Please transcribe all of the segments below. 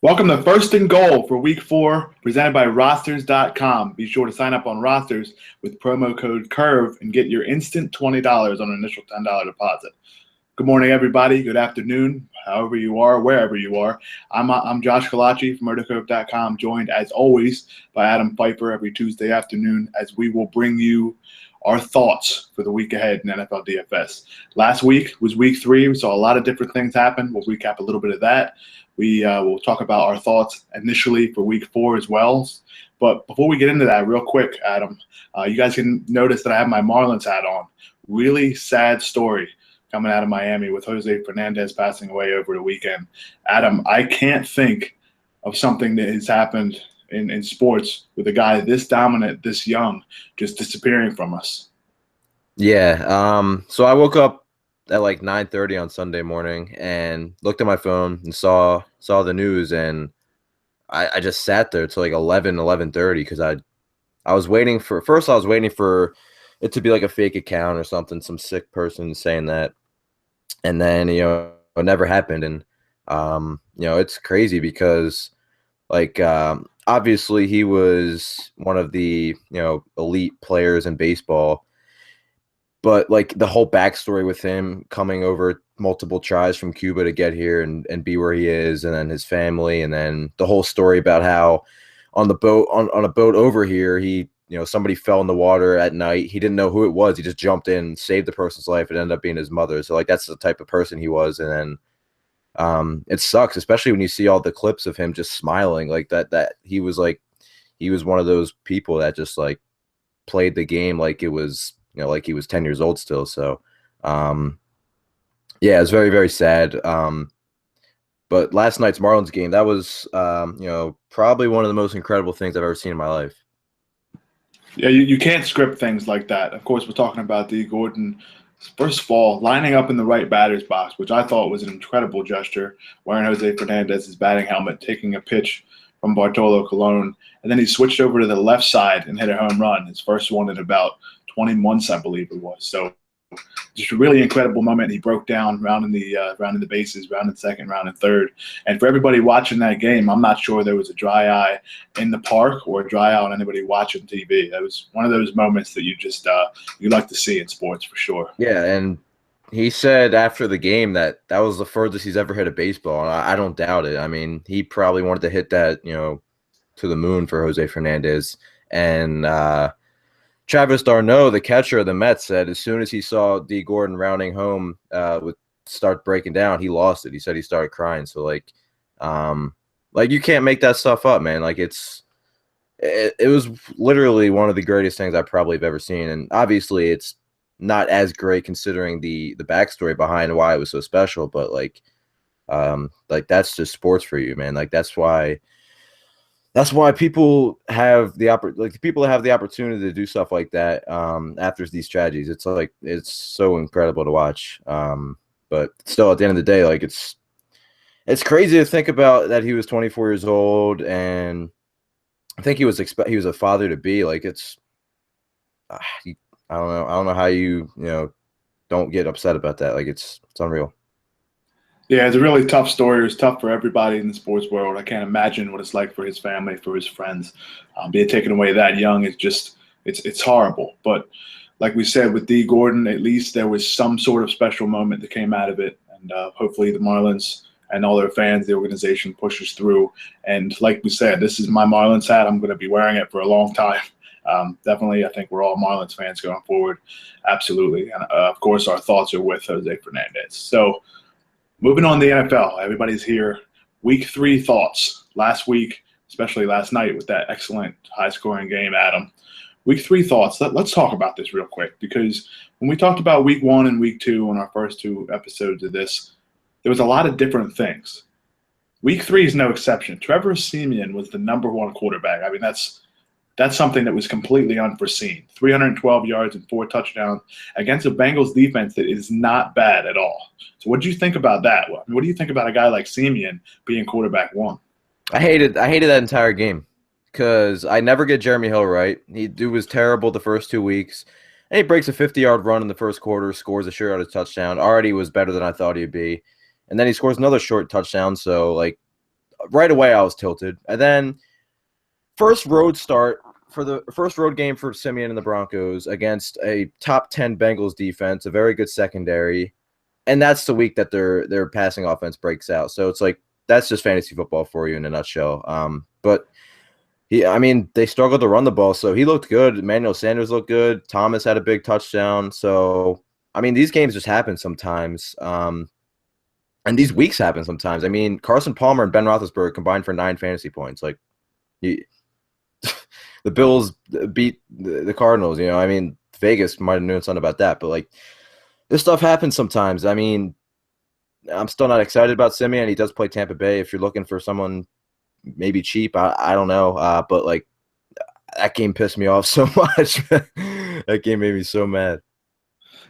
Welcome to First and Goal for Week 4, presented by Rosters.com. Be sure to sign up on Rosters with promo code CURVE and get your instant $20 on an initial $10 deposit. Good morning, everybody. Good afternoon, however you are, wherever you are. I'm Josh Collacchi from RotoCurve.com, joined as always by Adam Pfeifer every Tuesday afternoon, as we will bring you our thoughts for the week ahead in NFL DFS. Last week was Week 3. We saw a lot of different things happen. We'll recap a little bit of that. We will talk about our thoughts initially for Week 4 as well. But before we get into that, real quick, Adam, you guys can notice that I have my Marlins hat on. Really sad story coming out of Miami with Jose Fernandez passing away over the weekend. Adam, I can't think of something that has happened in sports with a guy this dominant, this young, just disappearing from us. Yeah. So I woke up at like 9:30 on Sunday morning and looked at my phone and saw the news, and I just sat there till like 11:30 because I was waiting for it to be like a fake account or something, some sick person saying that, and then it never happened. And it's crazy because like obviously he was one of the elite players in baseball. But like the whole backstory with him coming over multiple tries from Cuba to get here and be where he is, and then his family, and then the whole story about how on the boat on a boat over here, he somebody fell in the water at night. He didn't know who it was. He just jumped in, saved the person's life. It ended up being his mother. So like that's the type of person he was. And then it sucks, especially when you see all the clips of him just smiling like that he was one of those people that just like played the game like it was like he was 10 years old still. So, yeah, it's very, very sad. But last night's Marlins game, that was, probably one of the most incredible things I've ever seen in my life. Yeah, you can't script things like that. Of course, we're talking about Dee Gordon, first of all, lining up in the right batter's box, which I thought was an incredible gesture, wearing Jose Fernandez's batting helmet, taking a pitch from Bartolo Colon, and then he switched over to the left side and hit a home run, his first one in about 20 months, I believe it was. So just a really incredible moment. He broke down, rounding the bases, rounding second, rounding third. And for everybody watching that game, I'm not sure there was a dry eye in the park or a dry eye on anybody watching TV. That was one of those moments that you just you like to see in sports for sure. Yeah, and he said after the game that was the furthest he's ever hit a baseball, and I don't doubt it. I mean, he probably wanted to hit that, to the moon for Jose Fernandez. And Travis d'Arnaud, the catcher of the Mets, said as soon as he saw Dee Gordon rounding home with start breaking down, he lost it. He said he started crying. So like you can't make that stuff up, man. Like it was literally one of the greatest things I probably have ever seen. And obviously it's not as great considering the backstory behind why it was so special, but like that's just sports for you, man. Like that's why people have the opportunity to do stuff like that after these tragedies. It's like it's so incredible to watch. But still, at the end of the day, like it's crazy to think about that he was 24 years old, and I think he was a father to be. Like it's I don't know how you don't get upset about that. Like it's unreal. Yeah, it's a really tough story. It was tough for everybody in the sports world. I can't imagine what it's like for his family, for his friends. Being taken away that young is just it's horrible. But like we said with Dee Gordon, at least there was some sort of special moment that came out of it. And hopefully the Marlins and all their fans, the organization pushes through. And like we said, this is my Marlins hat. I'm going to be wearing it for a long time. Definitely, I think we're all Marlins fans going forward. Absolutely. And, of course, our thoughts are with Jose Fernandez. So, moving on to the NFL, everybody's here. Week 3 thoughts. Last week, especially last night with that excellent high-scoring game, Adam. Week 3 thoughts. Let's talk about this real quick, because when we talked about Week 1 and Week 2 on our first 2 episodes of this, there was a lot of different things. Week 3 is no exception. Trevor Siemian was the number 1 quarterback. I mean, that's something that was completely unforeseen. 312 yards and 4 touchdowns against a Bengals defense that is not bad at all. So what do you think about that? What do you think about a guy like Siemian being quarterback 1? I hated that entire game because I never get Jeremy Hill right. He was terrible the first 2 weeks. And he breaks a 50-yard run in the first quarter, scores a sure-yardage touchdown. Already was better than I thought he'd be. And then he scores another short touchdown. So, like, right away I was tilted. And then first road game for Simeon and the Broncos against a top 10 Bengals defense, a very good secondary. And that's the week that their passing offense breaks out. So it's like, that's just fantasy football for you in a nutshell. But they struggled to run the ball, so he looked good. Emmanuel Sanders looked good. Thomas had a big touchdown. So, these games just happen sometimes. And these weeks happen sometimes. Carson Palmer and Ben Roethlisberger combined for 9 fantasy points. Like, the Bills beat the Cardinals. Vegas might have known something about that. But, like, this stuff happens sometimes. I'm still not excited about Simeon. He does play Tampa Bay. If you're looking for someone maybe cheap, I don't know. But, like, that game pissed me off so much. That game made me so mad.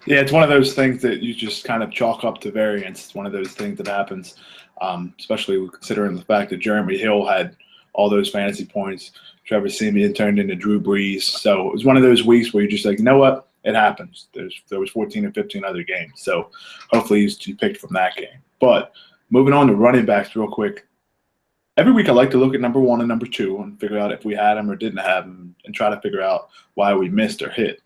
Yeah, it's one of those things that you just kind of chalk up to variance. It's one of those things that happens, especially considering the fact that Jeremy Hill had all those fantasy points. Trevor Siemian turned into Drew Brees. So it was one of those weeks where you're just like, you know what? It happens. There was 14 or 15 other games. So hopefully he's picked from that game. But moving on to running backs real quick. Every week I like to look at number 1 and number 2 and figure out if we had them or didn't have them and try to figure out why we missed or hit.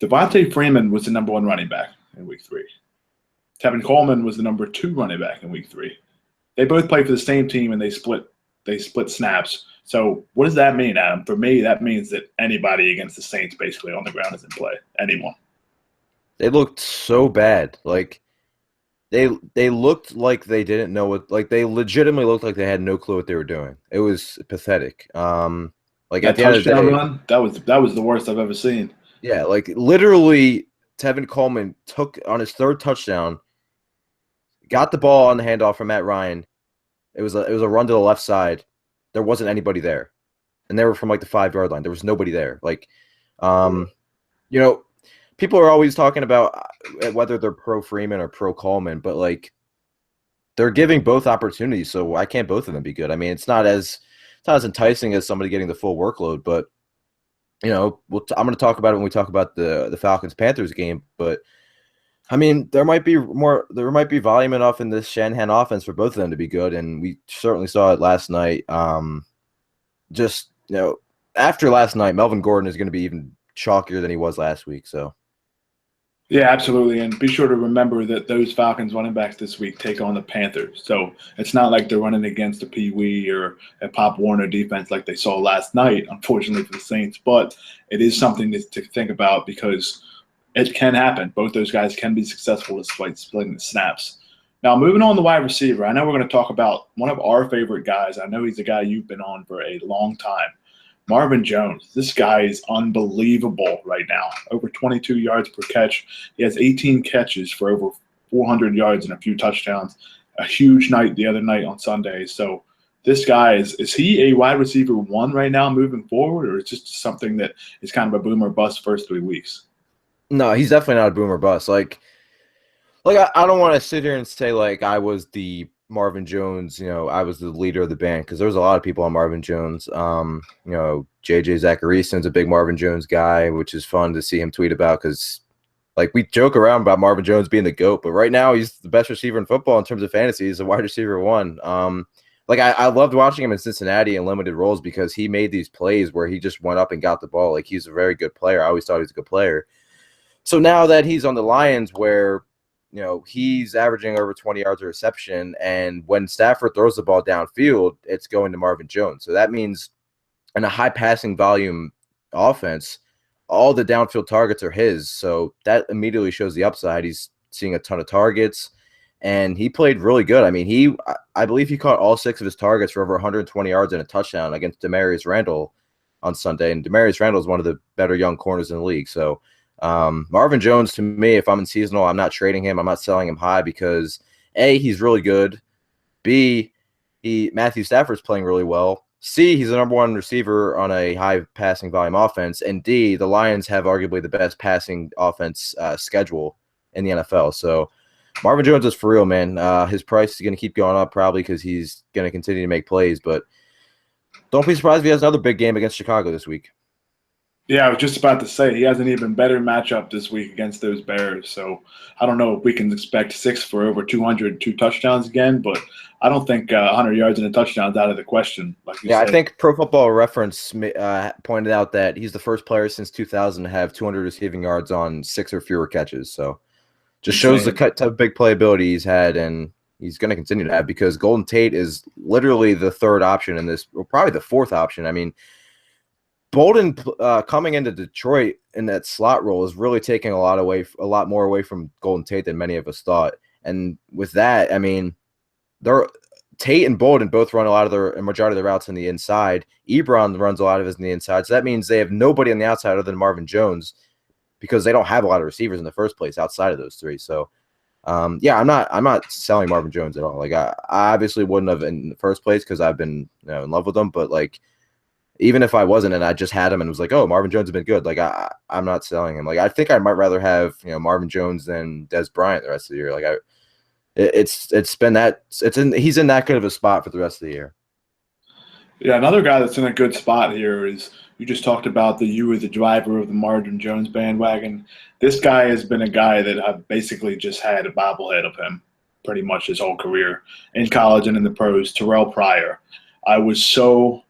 Devontae Freeman was the number 1 running back in week 3. Tevin Coleman was the number 2 running back in week 3. They both play for the same team and they split snaps. So what does that mean, Adam? For me, that means that anybody against the Saints basically on the ground is in play. Anyone. They looked so bad. Like, they looked like they didn't know what – like, they legitimately looked like they had no clue what they were doing. It was pathetic. Like, at the end of the day – run, that was the worst I've ever seen. Yeah, like, literally Tevin Coleman took – on his 3rd touchdown, got the ball on the handoff from Matt Ryan. It was a run to the left side. There wasn't anybody there. And they were from, like, the 5-yard line. There was nobody there. Like, people are always talking about whether they're pro Freeman or pro Coleman, but, like, they're giving both opportunities, so why can't both of them be good? It's not as enticing as somebody getting the full workload, but, I'm going to talk about it when we talk about the Falcons-Panthers game, but, there might be volume enough in this Shanahan offense for both of them to be good, and we certainly saw it last night. After last night, Melvin Gordon is going to be even chalkier than he was last week, so. Yeah, absolutely. And be sure to remember that those Falcons running backs this week take on the Panthers. So it's not like they're running against a Pee Wee or a Pop Warner defense like they saw last night, unfortunately for the Saints. But it is something to think about because it can happen. Both those guys can be successful despite splitting the snaps. Now, moving on to wide receiver, I know we're going to talk about one of our favorite guys. I know he's a guy you've been on for a long time. Marvin Jones, this guy is unbelievable right now. Over 22 yards per catch. He has 18 catches for over 400 yards and a few touchdowns. A huge night the other night on Sunday. So this guy, is he a wide receiver 1 right now moving forward, or is this just something that is kind of a boom or bust first 3 weeks? No, he's definitely not a boom or bust. Like I don't want to sit here and say, like, I was the Marvin Jones, I was the leader of the band, because there was a lot of people on Marvin Jones. JJ Zacharyason's a big Marvin Jones guy, which is fun to see him tweet about because, like, we joke around about Marvin Jones being the GOAT, but right now he's the best receiver in football in terms of fantasy. He's a wide receiver 1. I loved watching him in Cincinnati in limited roles because he made these plays where he just went up and got the ball. Like, he's a very good player. I always thought he was a good player. So now that he's on the Lions where he's averaging over 20 yards a reception, and when Stafford throws the ball downfield, it's going to Marvin Jones. So that means in a high passing volume offense, all the downfield targets are his. So that immediately shows the upside. He's seeing a ton of targets, and he played really good. I believe he caught all 6 of his targets for over 120 yards and a touchdown against Demarius Randall on Sunday. And Demarius Randall is one of the better young corners in the league. So Marvin Jones, to me, if I'm in seasonal, I'm not trading him. I'm not selling him high because A, he's really good. B, Matthew Stafford's playing really well. C, he's the number 1 receiver on a high passing volume offense. And D, the Lions have arguably the best passing offense schedule in the NFL. So Marvin Jones is for real, man. His price is going to keep going up probably because he's going to continue to make plays. But don't be surprised if he has another big game against Chicago this week. Yeah, I was just about to say he has an even better matchup this week against those Bears. So I don't know if we can expect 6 for over 200, 2 touchdowns again, but I don't think 100 yards and a touchdown is out of the question, like you Yeah, I said. think Pro Football Reference pointed out that he's the first player since 2000 to have 200 receiving yards on 6 or fewer catches. So just shows the Insane. type of big playability he's had, and he's going to continue to have because Golden Tate is literally the third option in this, or probably the fourth option. I mean, Bolden coming into Detroit in that slot role is really taking a lot more away from Golden Tate than many of us thought. And with that, I mean, they're Tate and Bolden both run a majority of the routes on the inside. Ebron runs a lot of his on the inside, so that means they have nobody on the outside other than Marvin Jones because they don't have a lot of receivers in the first place outside of those three. So, yeah, I'm not selling Marvin Jones at all. Like I obviously wouldn't have in the first place because I've been in love with him, but like even if I wasn't and I just had him and was like, oh, Marvin Jones has been good, like I'm not selling him. Like I think I might rather have Marvin Jones than Des Bryant the rest of the year. Like he's in that good of a spot for the rest of the year. Yeah, another guy that's in a good spot here is you just talked about you were the driver of the Marvin Jones bandwagon. This guy has been a guy that I've basically just had a bobblehead of him pretty much his whole career in college and in the pros, Terrelle Pryor. I was so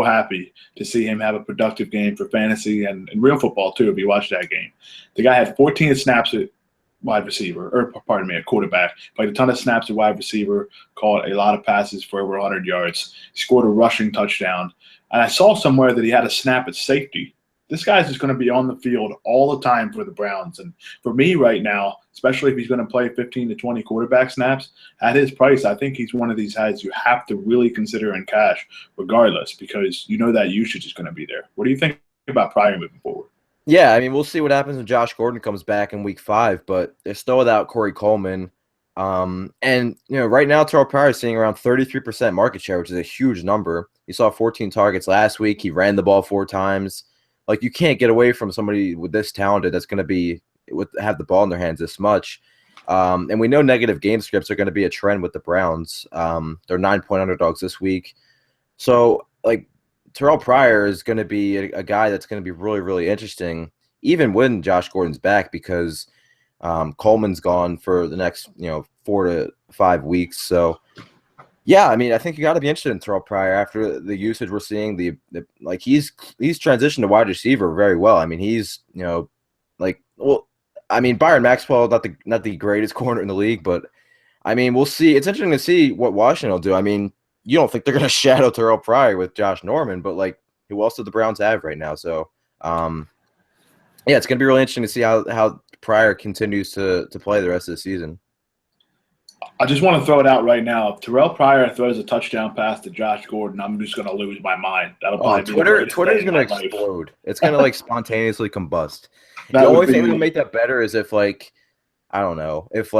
happy to see him have a productive game for fantasy and real football, too, if you watch that game. The guy had 14 snaps at wide receiver, or pardon me, a quarterback. Played a ton of snaps at wide receiver, caught a lot of passes for over 100 yards. He scored a rushing touchdown. And I saw somewhere that he had a snap at safety. This guy's just going to be on the field all the time for the Browns. And for me right now, especially if he's going to play 15 to 20 quarterback snaps, at his price, I think he's one of these guys you have to really consider in cash regardless because you know that usage is going to be there. What do you think about Pryor moving forward? Yeah, I mean, we'll see what happens when Josh Gordon comes back in week 5, but they're still without Corey Coleman. And right now, Terrell Pryor is seeing around 33% market share, which is a huge number. He saw 14 targets last week. He ran the ball 4 times. Like, you can't get away from somebody with this talented that's going to have the ball in their hands this much. And we know negative game scripts are going to be a trend with the Browns. They're 9-point underdogs this week. So, like, Terrell Pryor is going to be a guy that's going to be really, really interesting, even when Josh Gordon's back, because Coleman's gone for the next 4 to 5 weeks. So, yeah, I mean, I think you got to be interested in Terrell Pryor after the usage we're seeing. He's transitioned to wide receiver very well. I mean, he's Byron Maxwell not the greatest corner in the league, but I mean, we'll see. It's interesting to see what Washington will do. I mean, you don't think they're going to shadow Terrell Pryor with Josh Norman, but like who else do the Browns have right now? So, yeah, it's going to be really interesting to see how Pryor continues to play the rest of the season. I just want to throw it out right now. If Terrell Pryor throws a touchdown pass to Josh Gordon, I'm just going to lose my mind. That'll probably be Twitter is going to explode. It's going to like spontaneously combust. The only thing that would make that better is if I don't know, if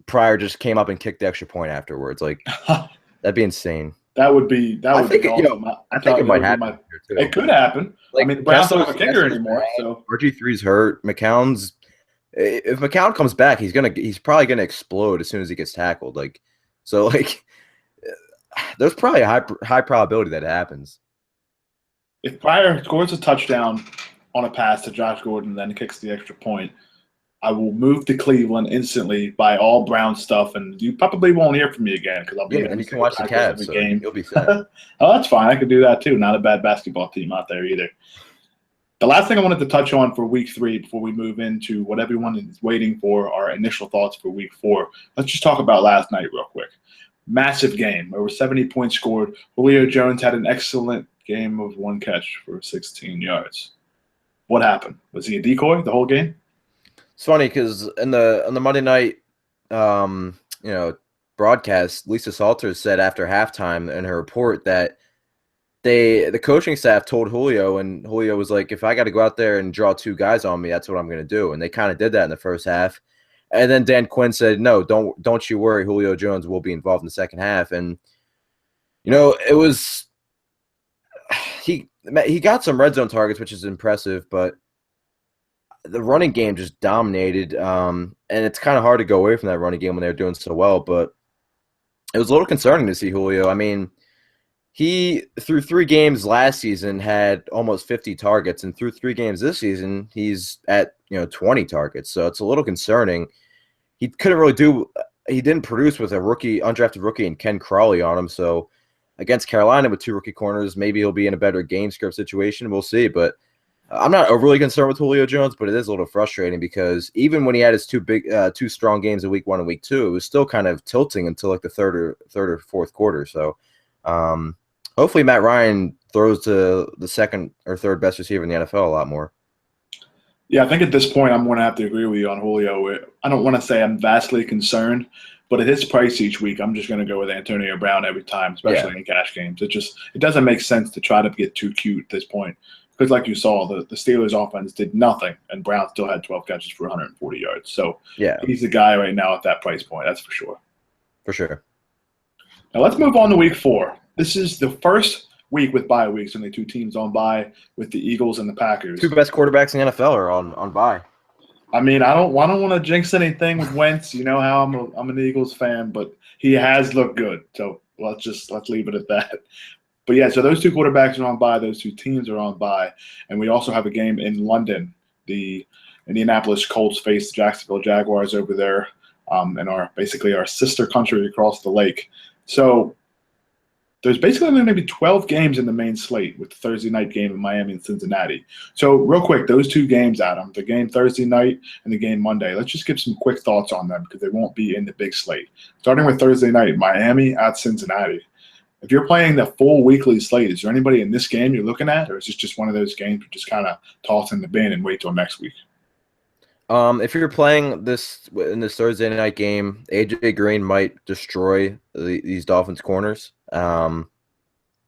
Pryor just came up and kicked the extra point afterwards. Like that'd be insane. That would be awesome. I think it might happen. It could happen. Like, I mean, the Browns don't have a kicker anymore. So RG3's hurt. If McCown comes back, he's probably gonna explode as soon as he gets tackled. There's probably a high probability that it happens. If Pryor scores a touchdown on a pass to Josh Gordon, then kicks the extra point, I will move to Cleveland instantly, buy all Brown stuff, and you probably won't hear from me again because I'll be. And you can watch the Cavs every game. You'll be set. Oh, that's fine. I could do that too. Not a bad basketball team out there either. The last thing I wanted to touch on for week 3 before we move into what everyone is waiting for, our initial thoughts for week 4. Let's just talk about last night real quick. Massive game. Over 70 points scored. Julio Jones had an excellent game of 1 catch for 16 yards. What happened? Was he a decoy the whole game? It's funny because on the Monday night broadcast, Lisa Salters said after halftime in her report that the coaching staff told Julio, and Julio was like, if I got to go out there and draw 2 guys on me, that's what I'm going to do. And they kind of did that in the first half. And then Dan Quinn said, no, don't you worry, Julio Jones will be involved in the second half. And, it was he got some red zone targets, which is impressive, but the running game just dominated. And it's kind of hard to go away from that running game when they're doing so well. But it was a little concerning to see Julio. I mean, he through 3 games last season had almost 50 targets, and through 3 games this season he's at 20 targets. So it's a little concerning. He couldn't really do. He didn't produce with a undrafted rookie, and Ken Crawley on him. So against Carolina with 2 rookie corners, maybe he'll be in a better game script situation. We'll see. But I'm not overly concerned with Julio Jones, but it is a little frustrating because even when he had his 2 strong games in week 1 and week 2, it was still kind of tilting until like the third or fourth quarter. So hopefully Matt Ryan throws to the second or third best receiver in the NFL a lot more. Yeah, I think at this point I'm going to have to agree with you on Julio. I don't want to say I'm vastly concerned, but at his price each week, I'm just going to go with Antonio Brown every time, especially in cash games. It doesn't make sense to try to get too cute at this point because, like you saw, the Steelers' offense did nothing, and Brown still had 12 catches for 140 yards. So he's the guy right now at that price point. That's for sure. For sure. Now let's move on to Week 4. This is the first week with bye weeks, only 2 teams on bye with the Eagles and the Packers. 2 best quarterbacks in the NFL are on bye. I mean, I don't want to jinx anything with Wentz. You know how I'm an Eagles fan, but he has looked good. So let's leave it at that. But yeah, so those 2 quarterbacks are on bye. Those 2 teams are on bye, and we also have a game in London. The Indianapolis Colts face the Jacksonville Jaguars over there, in our sister country across the lake. So there's basically only maybe 12 games in the main slate with the Thursday night game in Miami and Cincinnati. So real quick, those 2 games, Adam, the game Thursday night and the game Monday, let's just give some quick thoughts on them because they won't be in the big slate. Starting with Thursday night, Miami at Cincinnati. If you're playing the full weekly slate, is there anybody in this game you're looking at, or is this just one of those games you just kind of toss in the bin and wait till next week? If you're playing in this Thursday night game, AJ Green might destroy these Dolphins corners. Byron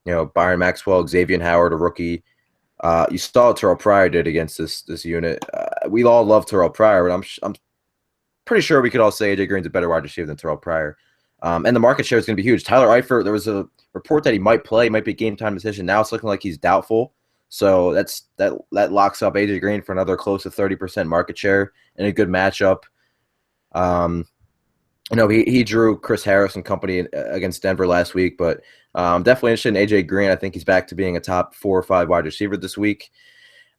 Maxwell, Xavier Howard, a rookie. You saw what Terrelle Pryor did against this unit. We all love Terrelle Pryor, but I'm pretty sure we could all say AJ Green's a better wide receiver than Terrelle Pryor. And the market share is going to be huge. Tyler Eifert, there was a report that he might play, might be a game time decision. Now it's looking like he's doubtful. So that locks up AJ Green for another close to 30% market share in a good matchup. He drew Chris Harris and company against Denver last week, but definitely interested in AJ Green. I think he's back to being a top 4 or 5 wide receiver this week.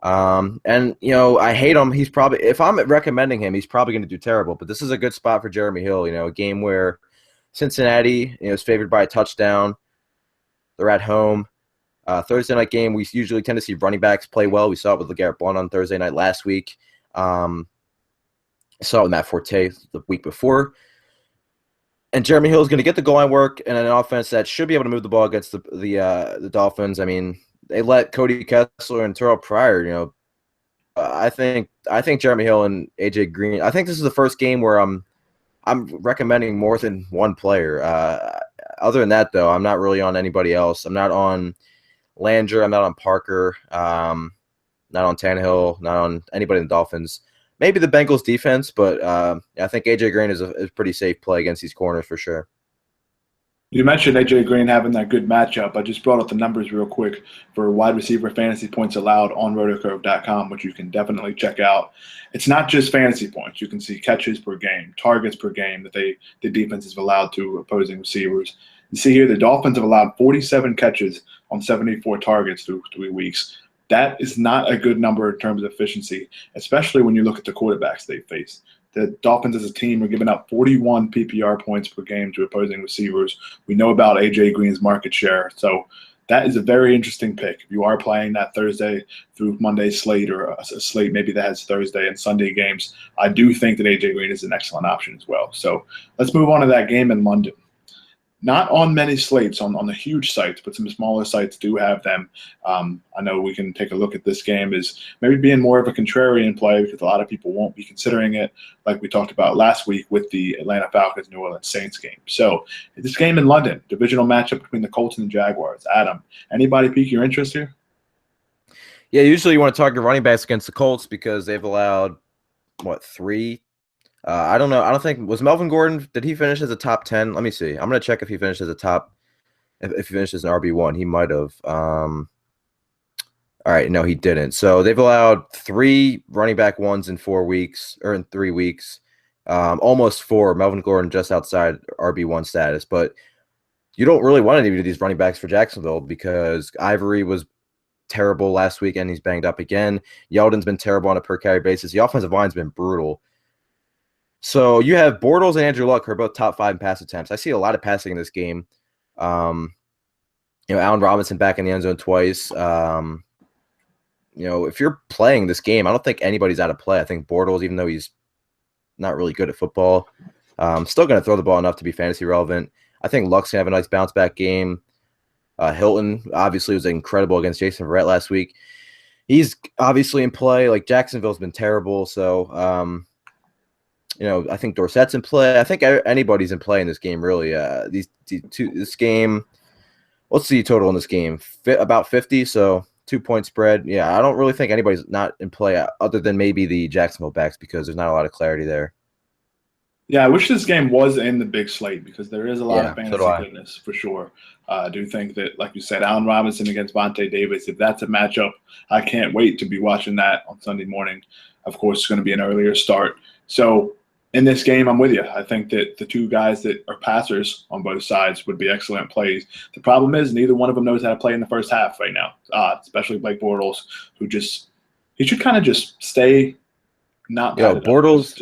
I hate him. He's probably, if I'm recommending him, he's probably going to do terrible. But this is a good spot for Jeremy Hill. A game where Cincinnati is favored by a touchdown. They're at home. Thursday night game, we usually tend to see running backs play well. We saw it with LeGarrette Blount on Thursday night last week. I saw it with Matt Forte the week before. And Jeremy Hill is going to get the goal line work and an offense that should be able to move the ball against the Dolphins. I mean, they let Cody Kessler and Terrelle Pryor. I think Jeremy Hill and AJ Green. I think this is the first game where I'm recommending more than one player. Other than that, though, I'm not really on anybody else. I'm not on Landry. I'm not on Parker. Not on Tannehill. Not on anybody in the Dolphins. Maybe the Bengals defense, but I think AJ Green is a pretty safe play against these corners for sure. You mentioned AJ Green having that good matchup. I just brought up the numbers real quick for wide receiver fantasy points allowed on RotoCurve.com, which you can definitely check out. It's not just fantasy points. You can see catches per game, targets per game that the defense is allowed to opposing receivers. You see here the Dolphins have allowed 47 catches on 74 targets through 3 weeks. That is not a good number in terms of efficiency, especially when you look at the quarterbacks they face. The Dolphins as a team are giving up 41 PPR points per game to opposing receivers. We know about AJ Green's market share, so that is a very interesting pick. If you are playing that Thursday through Monday slate or a slate maybe that has Thursday and Sunday games, I do think that AJ Green is an excellent option as well. So let's move on to that game in London. Not on many slates on the huge sites, but some smaller sites do have them. I know we can take a look at this game as maybe being more of a contrarian play because a lot of people won't be considering it like we talked about last week with the Atlanta Falcons New Orleans Saints game. So this game in London, divisional matchup between the Colts and the Jaguars. Adam, anybody pique your interest here? Yeah, usually you want to target running backs against the Colts because they've allowed, 3? I don't know. I don't think – was Melvin Gordon – did he finish as a top 10? Let me see. I'm going to check if he finished as a top – if he finished as an RB1. He might have. All right. No, he didn't. So they've allowed 3 running back ones in 4 weeks or in 3 weeks. Almost 4. Melvin Gordon just outside RB1 status. But you don't really want any of these running backs for Jacksonville because Ivory was terrible last week and he's banged up again. Yeldon's been terrible on a per carry basis. The offensive line's been brutal. So you have Bortles and Andrew Luck, who are both top 5 in pass attempts. I see a lot of passing in this game. Allen Robinson back in the end zone twice. If you're playing this game, I don't think anybody's out of play. I think Bortles, even though he's not really good at football, still going to throw the ball enough to be fantasy relevant. I think Luck's going to have a nice bounce back game. Hilton obviously was incredible against Jason Verrett last week. He's obviously in play. Like Jacksonville's been terrible. So, I think Dorsett's in play. I think anybody's in play in this game, really. This game, what's the total in this game? About 50. So 2-point spread. Yeah, I don't really think anybody's not in play other than maybe the Jacksonville backs because there's not a lot of clarity there. Yeah, I wish this game was in the big slate because there is a lot of fantasy so goodness for sure. I do think that, like you said, Allen Robinson against Vontae Davis, if that's a matchup, I can't wait to be watching that on Sunday morning. Of course, it's going to be an earlier start. So in this game, I'm with you. I think that the two guys that are passers on both sides would be excellent plays. The problem is neither one of them knows how to play in the first half right now, especially Blake Bortles, who he should kind of just stay not Bortles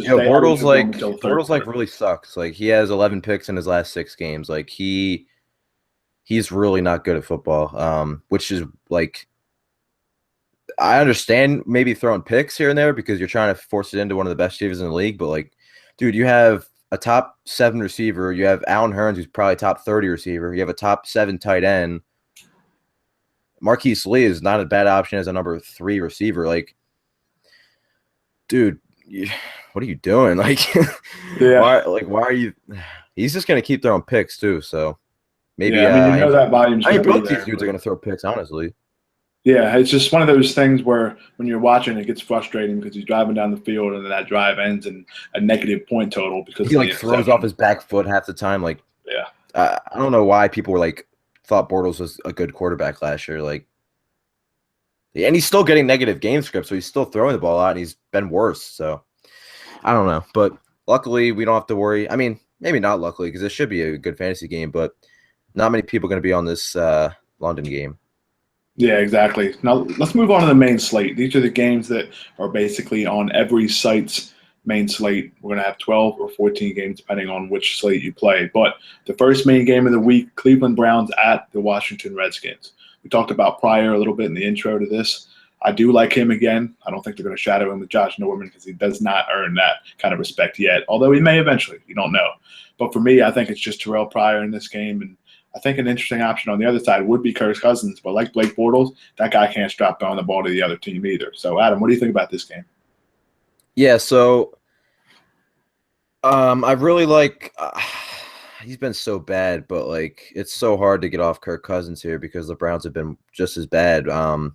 really sucks. Like he has 11 picks in his last 6 games. Like he's really not good at football. Which is like I understand maybe throwing picks here and there because you're trying to force it into one of the best receivers in the league, but like, dude, you have a top 7 receiver, you have Allen Hurns, who's probably top 30 receiver, you have a top 7 tight end. Marquise Lee is not a bad option as a number 3 receiver. Like, dude, what are you doing? Like, yeah. why are you? He's just gonna keep throwing picks too. So maybe that volume's. Both these dudes are gonna throw picks, honestly. Yeah, it's just one of those things where when you're watching, it gets frustrating because he's driving down the field and then that drive ends in a negative point total because he throws off his back foot half the time. Like, yeah, I don't know why people were thought Bortles was a good quarterback last year. Like. And he's still getting negative game scripts, so he's still throwing the ball out, and he's been worse. So, I don't know. But luckily, we don't have to worry. I mean, maybe not luckily, because this should be a good fantasy game, but not many people are going to be on this London game. Yeah, exactly. Now, let's move on to the main slate. These are the games that are basically on every site's main slate. We're going to have 12 or 14 games, depending on which slate you play. But the first main game of the week, Cleveland Browns at the Washington Redskins. We talked about Pryor a little bit in the intro to this. I do like him again. I don't think they're going to shadow him with Josh Norman because he does not earn that kind of respect yet, although he may eventually. You don't know. But for me, I think it's just Terrelle Pryor in this game. And I think an interesting option on the other side would be Kirk Cousins. But like Blake Bortles, that guy can't strap down the ball to the other team either. So, Adam, what do you think about this game? Yeah, so I really like he's been so bad, but it's so hard to get off Kirk Cousins here because the Browns have been just as bad.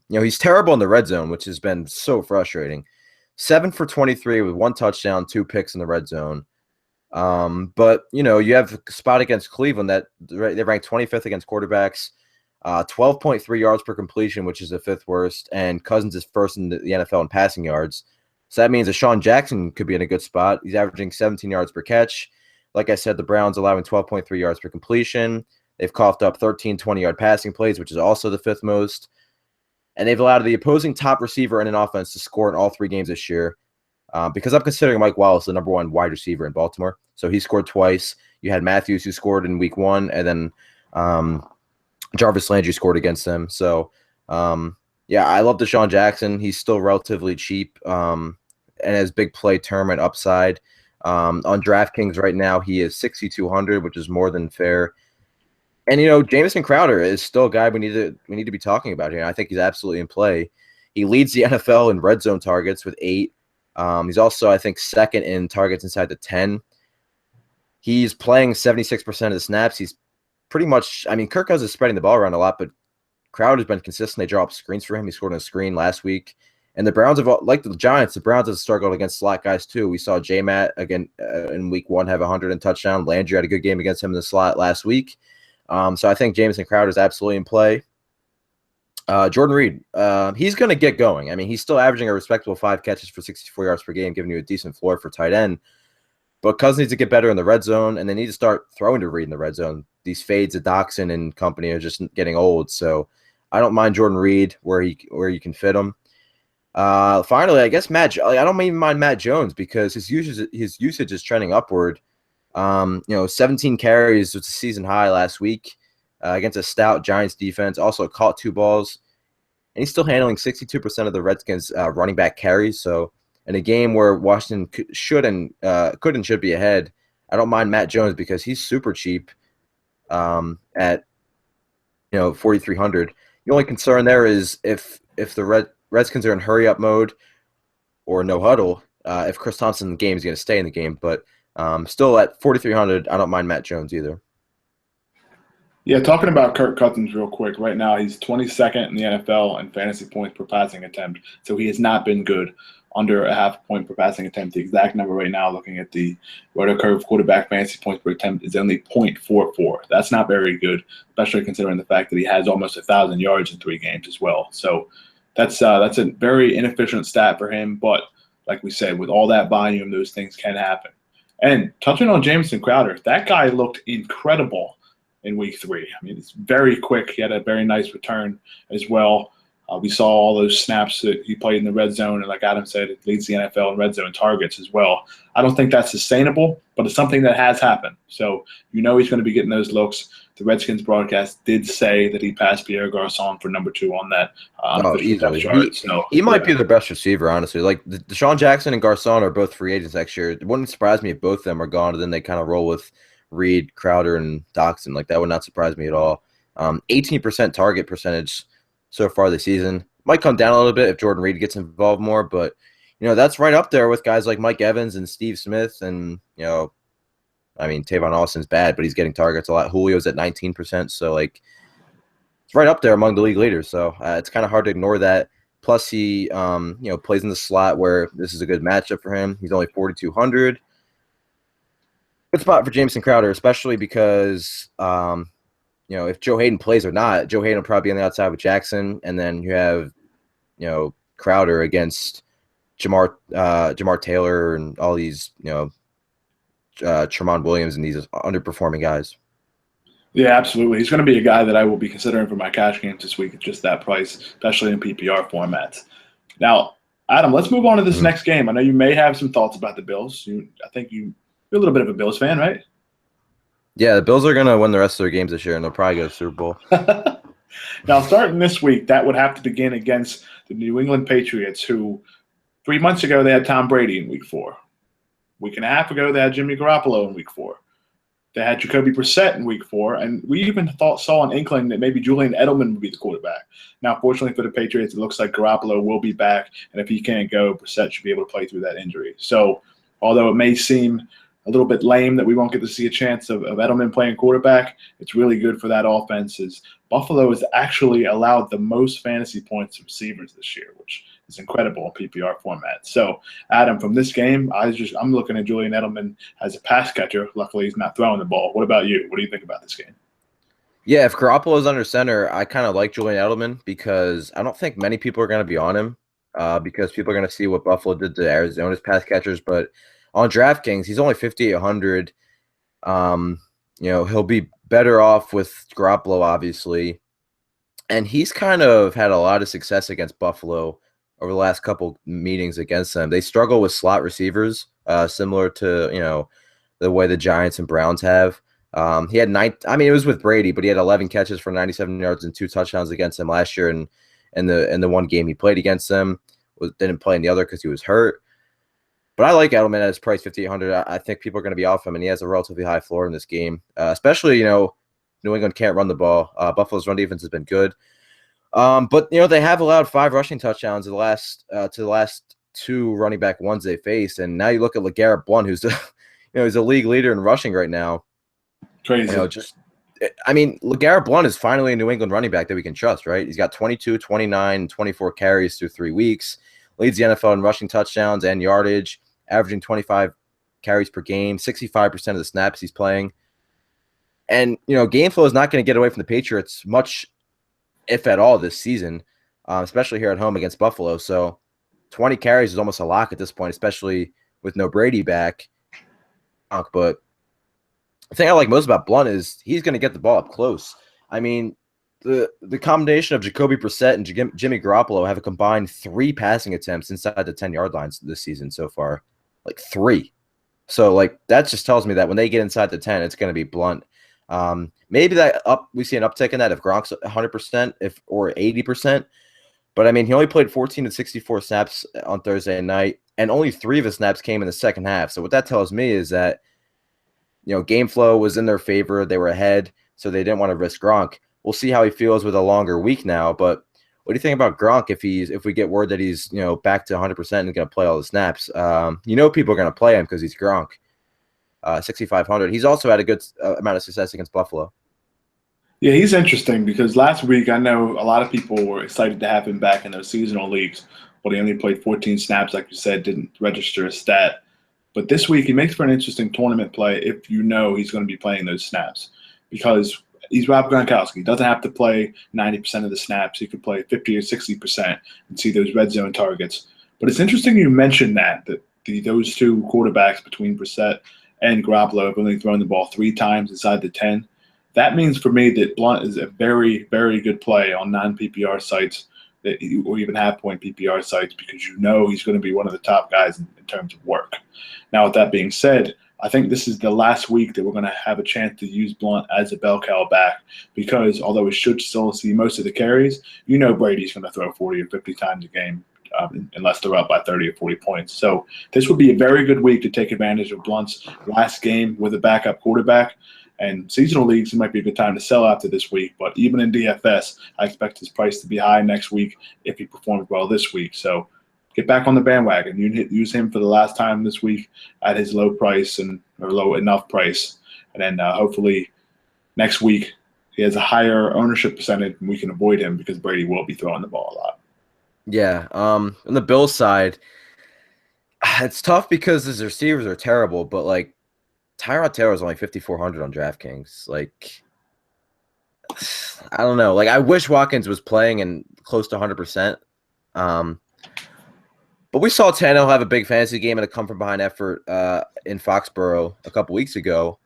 He's terrible in the red zone, which has been so frustrating. 7 for 23 with 1 touchdown, 2 picks in the red zone. But you have a spot against Cleveland that they rank 25th against quarterbacks, 12.3 yards per completion, which is the 5th worst, and Cousins is first in the NFL in passing yards. So that means that Deshaun Jackson could be in a good spot. He's averaging 17 yards per catch. Like I said, the Browns allowing 12.3 yards per completion. They've coughed up 13 20-yard passing plays, which is also the 5th most. And they've allowed the opposing top receiver in an offense to score in all 3 games this year. Because I'm considering Mike Wallace the number 1 wide receiver in Baltimore. So he scored twice. You had Matthews who scored in week 1, and then Jarvis Landry scored against them. So, I love Deshaun Jackson. He's still relatively cheap and has big play term and upside. On DraftKings right now, he is 6,200, which is more than fair. And Jamison Crowder is still a guy we need to be talking about here. I think he's absolutely in play. He leads the NFL in red zone targets with 8. He's also, I think, 2nd in targets inside the 10. He's playing 76% of the snaps. He's pretty much. I mean, Kirk Cousins is spreading the ball around a lot, but Crowder's been consistent. They draw up screens for him. He scored on a screen last week. And the Browns have, like the Giants, the Browns have struggled against slot guys too. We saw J-Matt again in week 1 have 100 and touchdown. Landry had a good game against him in the slot last week. So I think Jamison Crowder is absolutely in play. Jordan Reed, he's going to get going. I mean, he's still averaging a respectable 5 catches for 64 yards per game, giving you a decent floor for tight end. But Cousins needs to get better in the red zone, and they need to start throwing to Reed in the red zone. these fades of Doxson and company are just getting old. So I don't mind Jordan Reed where you can fit him. Finally, I guess I don't even mind Matt Jones because his usage is trending upward. 17 carries was a season high last week against a stout Giants defense. Also caught 2 balls, and he's still handling 62% of the Redskins running back carries. So in a game where Washington could and should be ahead, I don't mind Matt Jones because he's super cheap at 4,300. The only concern there is if the Redskins are in hurry up mode or no huddle, if Chris Thompson in the game is going to stay in the game. But still at 4,300, I don't mind Matt Jones either. Yeah, talking about Kirk Cousins real quick. Right now, he's 22nd in the NFL in fantasy points per passing attempt. So he has not been good under a half point per passing attempt. The exact number right now, looking at the RotoCurve quarterback fantasy points per attempt, is only 0.44. That's not very good, especially considering the fact that he has almost 1,000 yards in 3 games as well. So that's a very inefficient stat for him. But like we said, with all that volume, those things can happen. And touching on Jamison Crowder, that guy looked incredible in week 3. I mean, it's very quick. He had a very nice return as well. We saw all those snaps that he played in the red zone, and like Adam said, it leads the NFL in red zone targets as well. I don't think that's sustainable, but it's something that has happened. So he's going to be getting those looks. The Redskins broadcast did say that he passed Pierre Garçon for number 2 on that easily. chart. He might be their best receiver, honestly. Like Deshaun Jackson and Garçon are both free agents next year. It wouldn't surprise me if both of them are gone, and then they kind of roll with Reed, Crowder, and Doxson. Like that would not surprise me at all. 18% target percentage so far this season. Might come down a little bit if Jordan Reed gets involved more, but that's right up there with guys like Mike Evans and Steve Smith, and Tavon Austin's bad, but he's getting targets a lot. Julio's at 19%, so it's right up there among the league leaders. So it's kind of hard to ignore that. Plus, he plays in the slot where this is a good matchup for him. He's only 4,200. Good spot for Jamison Crowder, especially because if Joe Hayden plays or not, Joe Hayden will probably be on the outside with Jackson, and then you have Crowder against Jamar Taylor and all these Tramon Williams and these underperforming guys. Yeah, absolutely. He's going to be a guy that I will be considering for my cash games this week at just that price, especially in PPR formats. Now, Adam, let's move on to this next game. I know you may have some thoughts about the Bills. I think you're a little bit of a Bills fan, right? Yeah, the Bills are going to win the rest of their games this year, and they'll probably go to the Super Bowl. Now, starting this week, that would have to begin against the New England Patriots, who 3 months ago they had Tom Brady in week 4. Week and a half ago, they had Jimmy Garoppolo in week 4. They had Jacoby Brissett in week 4, and we even saw an inkling that maybe Julian Edelman would be the quarterback. Now, fortunately for the Patriots, it looks like Garoppolo will be back, and if he can't go, Brissett should be able to play through that injury. So, although it may seem a little bit lame that we won't get to see a chance of Edelman playing quarterback, it's really good for that offense. As Buffalo has actually allowed the most fantasy points to receivers this year, which is incredible in PPR format. So, Adam, from this game, I'm looking at Julian Edelman as a pass catcher. Luckily, he's not throwing the ball. What about you? What do you think about this game? Yeah, if Garoppolo is under center, I kind of like Julian Edelman because I don't think many people are going to be on him because people are going to see what Buffalo did to Arizona's pass catchers, but on DraftKings, he's only 5,800. He'll be better off with Garoppolo, obviously. And he's kind of had a lot of success against Buffalo over the last couple meetings against them. They struggle with slot receivers, similar to, the way the Giants and Browns have. He had it was with Brady, but he had 11 catches for 97 yards and 2 touchdowns against them last year. And in the one game he played against them, didn't play in the other because he was hurt. But I like Edelman at his price, 5,800. I think people are going to be off him, and he has a relatively high floor in this game. Especially, New England can't run the ball. Buffalo's run defense has been good. But they have allowed 5 rushing touchdowns to the last 2 running back ones they faced. And now you look at LeGarrette Blount, who's he's a league leader in rushing right now. Crazy. LeGarrette Blount is finally a New England running back that we can trust, right? He's got 22, 29, 24 carries through 3 weeks. Leads the NFL in rushing touchdowns and yardage, averaging 25 carries per game, 65% of the snaps he's playing. And, game flow is not going to get away from the Patriots much, if at all, this season, especially here at home against Buffalo. So 20 carries is almost a lock at this point, especially with no Brady back. But The thing I like most about Blunt is he's going to get the ball up close. I mean, the combination of Jacoby Brissett and Jimmy Garoppolo have a combined 3 passing attempts inside the 10-yard lines this season so far, like 3. So like that just tells me that when they get inside the 10, it's going to be Blunt. Maybe we see an uptick in that if Gronk's 100% or 80%. But I mean, he only played 14 to 64 snaps on Thursday night, and only 3 of his snaps came in the second half. So what that tells me is that game flow was in their favor. They were ahead, so they didn't want to risk Gronk. We'll see how he feels with a longer week now. But what do you think about Gronk if we get word that he's back to 100% and going to play all the snaps? People are going to play him because he's Gronk. 6,500. He's also had a good amount of success against Buffalo. Yeah, he's interesting because last week I know a lot of people were excited to have him back in their seasonal leagues, but he only played 14 snaps, like you said, didn't register a stat. But this week he makes for an interesting tournament play if he's going to be playing those snaps because he's Rob Gronkowski. He doesn't have to play 90% of the snaps. He could play 50 or 60% and see those red zone targets. But it's interesting you mentioned that those 2 quarterbacks between Brissett and Garoppolo have only thrown the ball 3 times inside the 10. That means for me that Blunt is a very, very good play on non-PPR sites or even half-point PPR sites because he's going to be one of the top guys in terms of work. Now, with that being said, I think this is the last week that we're going to have a chance to use Blunt as a bell cow back because although we should still see most of the carries, Brady's going to throw 40 or 50 times a game unless they're up by 30 or 40 points. So this would be a very good week to take advantage of Blunt's last game with a backup quarterback. And seasonal leagues, it might be a good time to sell after this week. But even in DFS, I expect his price to be high next week if he performs well this week. So get back on the bandwagon. Use him for the last time this week at his low price or low enough price. And then hopefully next week he has a higher ownership percentage and we can avoid him because Brady will be throwing the ball a lot. Yeah. On the Bills side, it's tough because his receivers are terrible, but like Tyrod Taylor is only 5,400 on DraftKings. Like, I don't know. Like, I wish Watkins was playing and close to 100%. But we saw Tannehill have a big fantasy game and a come-from-behind effort in Foxborough a couple weeks ago.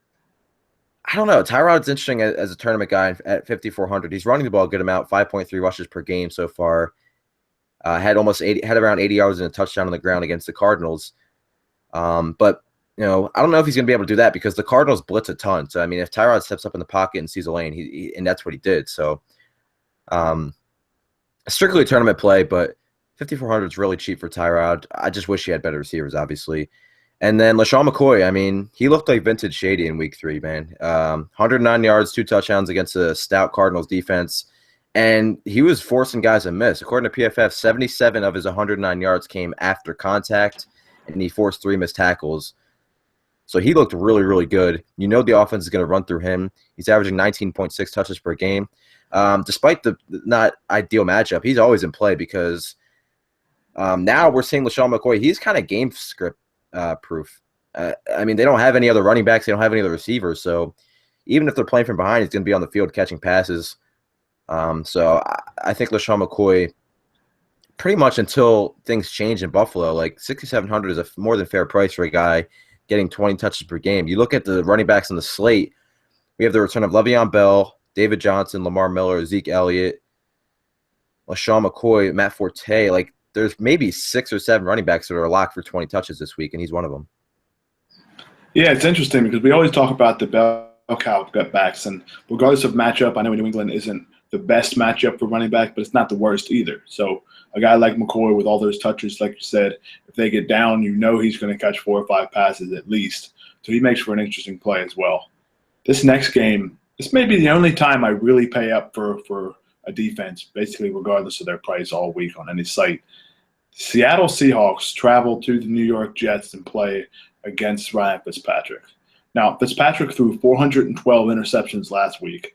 I don't know. Tyrod's interesting as a tournament guy at 5,400. He's running the ball a good amount, 5.3 rushes per game so far. Had around 80 yards and a touchdown on the ground against the Cardinals. But I don't know if he's going to be able to do that because the Cardinals blitz a ton. So, I mean, if Tyrod steps up in the pocket and sees a lane, and that's what he did. So, strictly a tournament play, but 5,400 is really cheap for Tyrod. I just wish he had better receivers, obviously. And then LaShawn McCoy, I mean, he looked like vintage Shady in week 3, man. 109 yards, 2 touchdowns against a stout Cardinals defense. And he was forcing guys to miss. According to PFF, 77 of his 109 yards came after contact, and he forced 3 missed tackles. So he looked really, really good. The offense is going to run through him. He's averaging 19.6 touches per game. Despite the not ideal matchup, he's always in play because now we're seeing LaShawn McCoy. He's kind of game script proof. I mean, they don't have any other running backs. They don't have any other receivers. So even if they're playing from behind, he's going to be on the field catching passes. So I think LaShawn McCoy, pretty much until things change in Buffalo, like 6,700 is a more than fair price for a guy getting 20 touches per game. You look at the running backs on the slate, we have the return of Le'Veon Bell, David Johnson, Lamar Miller, Zeke Elliott, LaShawn McCoy, Matt Forte. Like, there's maybe 6 or 7 running backs that are locked for 20 touches this week, and he's one of them. Yeah, it's interesting because we always talk about the bell cow backs, and regardless of matchup, I know New England isn't the best matchup for running back, but it's not the worst either. So a guy like McCoy with all those touches, like you said, if they get down, he's going to catch 4 or 5 passes at least. So he makes for an interesting play as well. This next game, this may be the only time I really pay up for a defense, basically regardless of their price all week on any site. Seattle Seahawks travel to the New York Jets and play against Ryan Fitzpatrick. Now, Fitzpatrick threw 412 interceptions last week.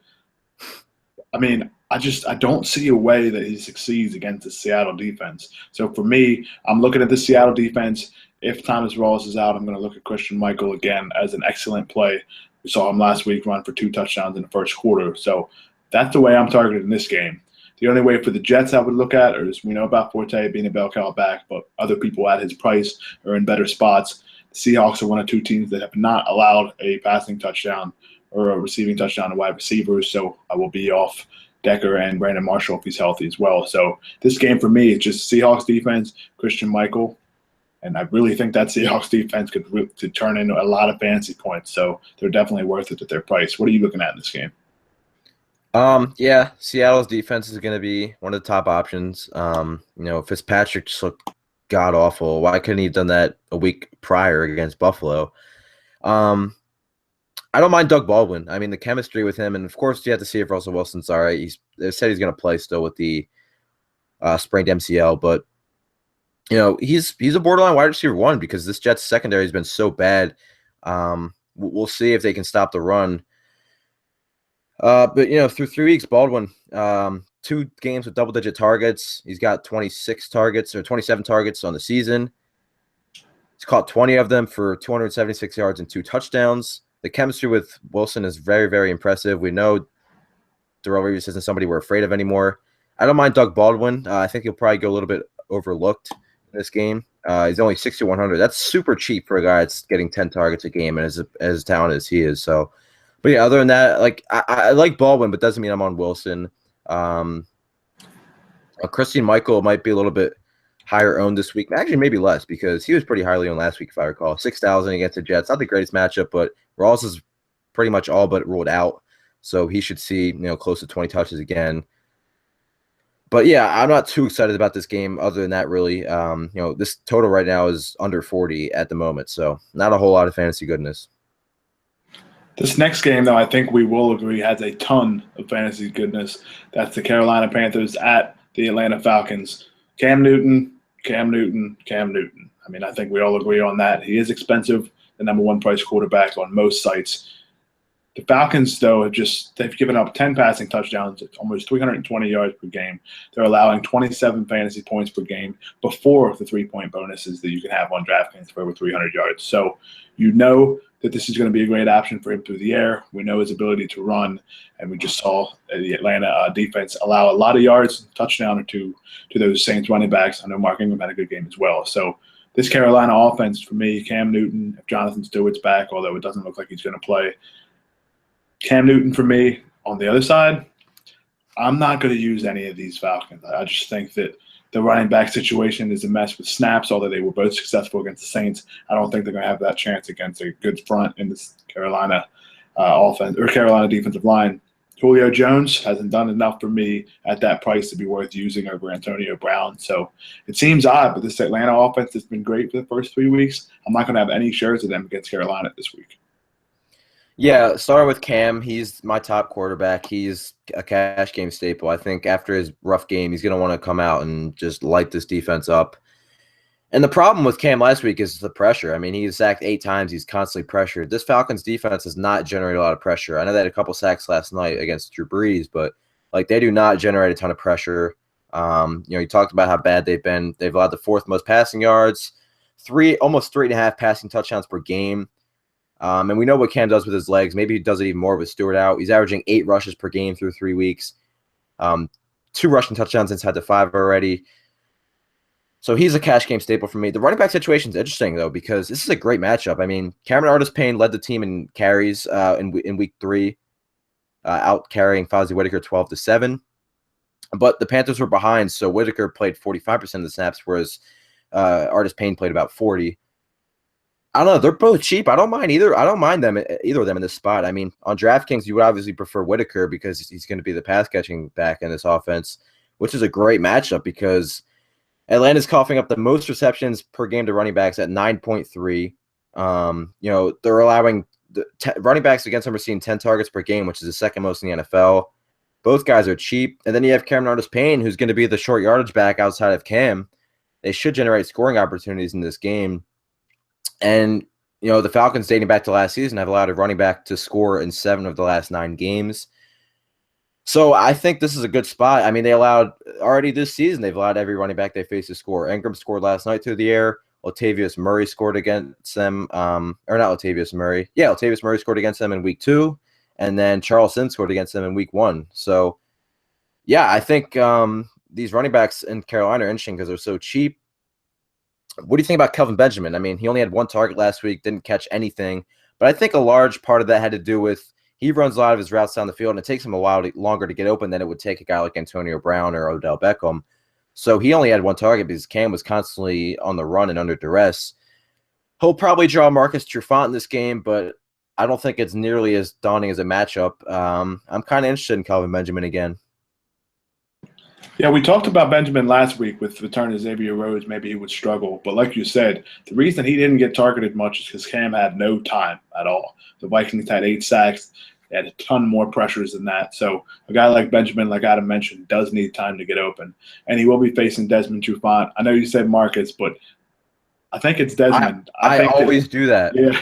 I mean, I don't see a way that he succeeds against the Seattle defense. So for me, I'm looking at the Seattle defense. If Thomas Rawls is out, I'm going to look at Christian Michael again as an excellent play. We saw him last week run for 2 touchdowns in the first quarter. So that's the way I'm targeting this game. The only way for the Jets I would look at is we know about Forte being a bell cow back, but other people at his price are in better spots. Seahawks are one of two teams that have not allowed a passing touchdown or a receiving touchdown to wide receivers, so I will be off Decker and Brandon Marshall if he's healthy as well. So this game for me is just Seahawks defense, Christian Michael, and I really think that Seahawks defense could turn into a lot of fantasy points. So they're definitely worth it at their price. What are you looking at in this game? Yeah, Seattle's defense is going to be one of the top options. Fitzpatrick just looked god awful. Why couldn't he have done that a week prior against Buffalo? I don't mind Doug Baldwin. I mean, the chemistry with him, and of course, you have to see if Russell Wilson's all right. They said he's going to play still with the sprained MCL, but he's a borderline wide receiver one because this Jets secondary has been so bad. We'll see if they can stop the run. But through 3 weeks, Baldwin, 2 games with double-digit targets. He's got 26 targets or 27 targets on the season. He's caught 20 of them for 276 yards and 2 touchdowns. The chemistry with Wilson is very, very impressive. We know Darrelle Revis isn't somebody we're afraid of anymore. I don't mind Doug Baldwin. I think he'll probably go a little bit overlooked in this game. He's only 6,100. That's super cheap for a guy that's getting 10 targets a game and as talented as he is. So, but yeah, other than that, I like Baldwin, but doesn't mean I'm on Wilson. Christian Michael might be a little bit higher owned this week. Actually, maybe less because he was pretty highly owned last week, if I recall. 6,000 against the Jets. Not the greatest matchup, but Rawls is pretty much all but ruled out. So he should see, close to 20 touches again. But yeah, I'm not too excited about this game other than that, really. This total right now is under 40 at the moment. So not a whole lot of fantasy goodness. This next game, though, I think we will agree has a ton of fantasy goodness. That's the Carolina Panthers at the Atlanta Falcons. Cam Newton. I mean, I think we all agree on that. He is expensive, the number 1 price quarterback on most sites. The Falcons, though, they've given up 10 passing touchdowns, almost 320 yards per game. They're allowing 27 fantasy points per game before the 3-point bonuses that you can have on DraftKings for over 300 yards. So you know that this is going to be a great option for him through the air. We know his ability to run, and we just saw the Atlanta defense allow a lot of yards, touchdown or two to those Saints running backs. I know Mark Ingram had a good game as well. So this Carolina offense, for me, Cam Newton, if Jonathan Stewart's back, although it doesn't look like he's going to play, Cam Newton for me. On the other side, I'm not going to use any of these Falcons. I just think that the running back situation is a mess with snaps, although they were both successful against the Saints. I don't think they're going to have that chance against a good front in this Carolina offense or Carolina defensive line. Julio Jones hasn't done enough for me at that price to be worth using over Antonio Brown. So it seems odd, but this Atlanta offense has been great for the first 3 weeks. I'm not going to have any shares of them against Carolina this week. Yeah, starting with Cam, he's my top quarterback. He's a cash game staple. I think after his rough game, he's going to want to come out and just light this defense up. And the problem with Cam last week is the pressure. I mean, he's sacked 8 times. He's constantly pressured. This Falcons defense has not generated a lot of pressure. I know they had a couple sacks last night against Drew Brees, but they do not generate a ton of pressure. You talked about how bad they've been. They've allowed the 4th most passing yards, almost 3.5 passing touchdowns per game. And we know what Cam does with his legs. Maybe he does it even more with Stewart out. He's averaging 8 rushes per game through 3 weeks. 2 rushing touchdowns inside the 5 already. So he's a cash game staple for me. The running back situation is interesting, though, because this is a great matchup. I mean, Cameron Artis-Payne led the team in carries in week 3, out carrying Fozzie Whitaker 12-7. But the Panthers were behind, so Whitaker played 45% of the snaps, whereas Artis-Payne played about 40%. I don't know. They're both cheap. I don't mind either of them in this spot. I mean, on DraftKings, you would obviously prefer Whitaker because he's going to be the pass catching back in this offense, which is a great matchup because Atlanta's coughing up the most receptions per game to running backs at 9.3. They're allowing running backs against them are seeing 10 targets per game, which is the second most in the NFL. Both guys are cheap. And then you have Cameron Artis-Payne, who's going to be the short yardage back outside of Cam. They should generate scoring opportunities in this game. And, the Falcons dating back to last season have allowed a running back to score in 7 of the last 9 games. So I think this is a good spot. I mean, they've allowed every running back they face to score. Ingram scored last night through the air. Latavius Murray scored against them. Or not Latavius Murray. Yeah, Latavius Murray scored against them in week 2. And then Charles Sims scored against them in week 1. So, yeah, I think these running backs in Carolina are interesting because they're so cheap. What do you think about Kelvin Benjamin? I mean, he only had one target last week, didn't catch anything, but I think a large part of that had to do with he runs a lot of his routes down the field, and it takes him a while longer to get open than it would take a guy like Antonio Brown or Odell Beckham. So he only had one target because Cam was constantly on the run and under duress. He'll probably draw Marcus Trufant in this game, but I don't think it's nearly as daunting as a matchup. I'm kind of interested in Kelvin Benjamin again. Yeah, we talked about Benjamin last week with the return of Xavier Rhodes. Maybe he would struggle. But like you said, the reason he didn't get targeted much is because Cam had no time at all. The Vikings had 8 sacks. They had a ton more pressures than that. So a guy like Benjamin, like Adam mentioned, does need time to get open. And he will be facing Desmond Trufant. I know you said Marcus, but I think it's Desmond. I think always do that. Yeah,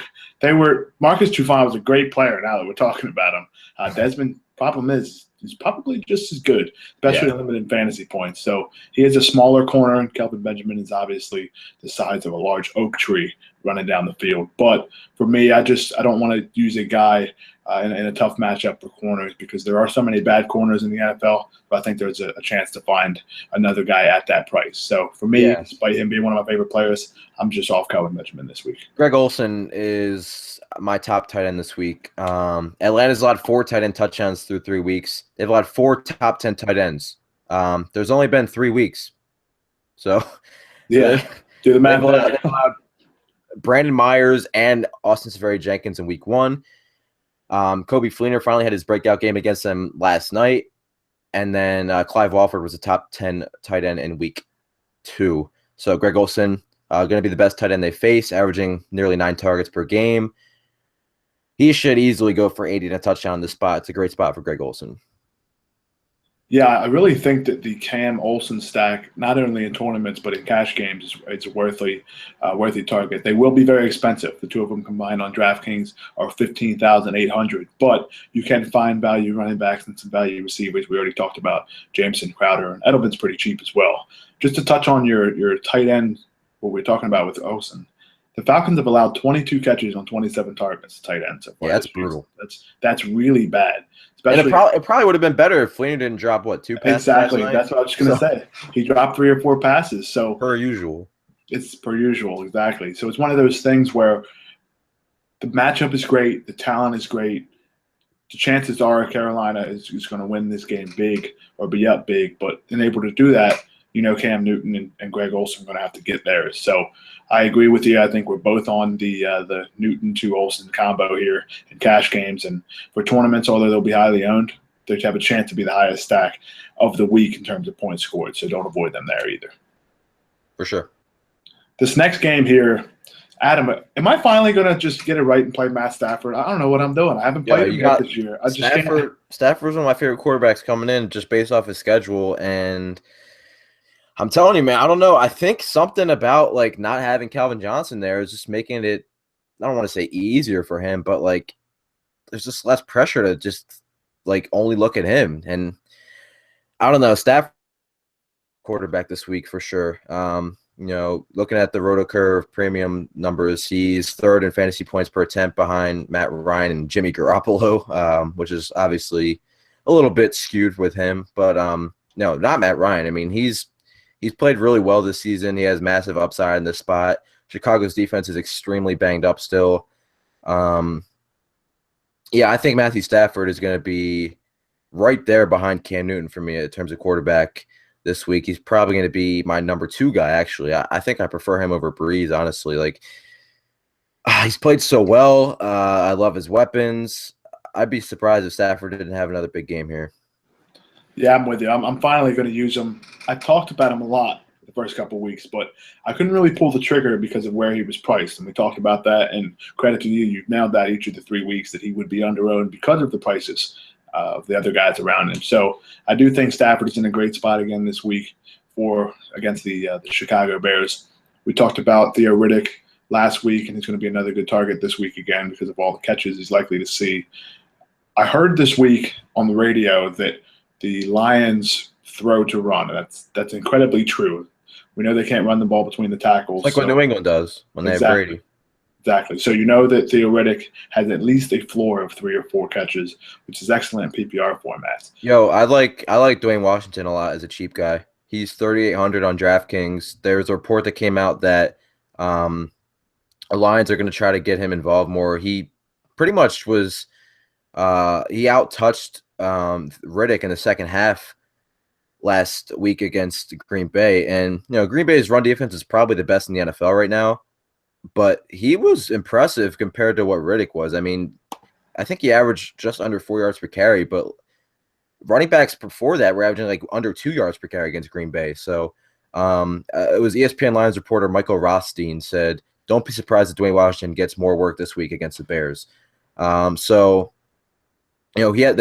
Marcus Trufant was a great player now that we're talking about him. Desmond, problem is, he's probably just as good, especially limited fantasy points. So he is a smaller corner, and Kelvin Benjamin is obviously the size of a large oak tree running down the field. But for me, I don't want to use a guy in a tough matchup for corners because there are so many bad corners in the NFL. But I think there's a chance to find another guy at that price. So for me, despite him being one of my favorite players, I'm just off Kelvin Benjamin this week. Greg Olsen is my top tight end this week. Atlanta's allowed 4 tight end touchdowns through 3 weeks. They've allowed 4 top 10 tight ends. There's only been 3 weeks. So yeah, do the math. They've allowed Brandon Myers and Austin Seferi-Jenkins in week 1. Kobe Fleener finally had his breakout game against them last night. And then Clive Walford was a top 10 tight end in week 2. So Greg Olsen going to be the best tight end they face, averaging nearly 9 targets per game. He should easily go for 80 and a touchdown in this spot. It's a great spot for Greg Olsen. Yeah, I really think that the Cam Olsen stack, not only in tournaments but in cash games, it's a worthy target. They will be very expensive. The two of them combined on DraftKings are $15,800, but you can find value running backs and some value receivers. We already talked about Jameson, Crowder, and Edelman's pretty cheap as well. Just to touch on your tight end, what we're talking about with Olsen, the Falcons have allowed 22 catches on 27 targets, tight end so far. Yeah, that's brutal. That's really bad. And it probably would have been better if Fleener didn't drop, 2 passes? Exactly. That's what I was just going to say. He dropped 3 or 4 passes. So per usual. It's per usual, exactly. So it's one of those things where the matchup is great, the talent is great. The chances are Carolina is going to win this game big or be up big, but unable to do that, Cam Newton and Greg Olsen are going to have to get there. So I agree with you. I think we're both on the Newton to Olsen combo here in cash games. And for tournaments, although they'll be highly owned, they have a chance to be the highest stack of the week in terms of points scored. So don't avoid them there either. For sure. This next game here, Adam, am I finally going to just get it right and play Matt Stafford? I don't know what I'm doing. I haven't played him yet this year. Stafford's one of my favorite quarterbacks coming in just based off his schedule. And I'm telling you, man, I don't know. I think something about not having Calvin Johnson there is just making it, I don't want to say easier for him, but there's just less pressure to just only look at him. And I don't know, Stafford quarterback this week for sure. Looking at the RotoCurve premium numbers, he's 3rd in fantasy points per attempt behind Matt Ryan and Jimmy Garoppolo, which is obviously a little bit skewed with him. But no, not Matt Ryan. I mean, he's played really well this season. He has massive upside in this spot. Chicago's defense is extremely banged up still. I think Matthew Stafford is going to be right there behind Cam Newton for me in terms of quarterback this week. He's probably going to be my number 2 guy, actually. I think I prefer him over Breeze, honestly. He's played so well. I love his weapons. I'd be surprised if Stafford didn't have another big game here. Yeah, I'm with you. I'm finally going to use him. I talked about him a lot the first couple of weeks, but I couldn't really pull the trigger because of where he was priced. And we talked about that, and credit to you. You've nailed that each of the 3 weeks that he would be under-owned because of the prices of the other guys around him. So I do think Stafford is in a great spot again this week against the Chicago Bears. We talked about Theo Riddick last week, and he's going to be another good target this week again because of all the catches he's likely to see. I heard this week on the radio that the Lions throw to run. That's incredibly true. We know they can't run the ball between the tackles. What New England does when they have Brady. Exactly. So you know that Theo Riddick has at least a floor of 3 or 4 catches, which is excellent in PPR formats. Yo, I like Dwayne Washington a lot as a cheap guy. He's 3,800 on DraftKings. There's a report that came out that The Lions are going to try to get him involved more. He pretty much was he out-touched Riddick in the second half last week against Green Bay. And, Green Bay's run defense is probably the best in the NFL right now. But he was impressive compared to what Riddick was. I mean, I think he averaged just under 4 yards per carry, but running backs before that were averaging like under 2 yards per carry against Green Bay. So it was ESPN Lions reporter Michael Rothstein said, "Don't be surprised if Dwayne Washington gets more work this week against the Bears." They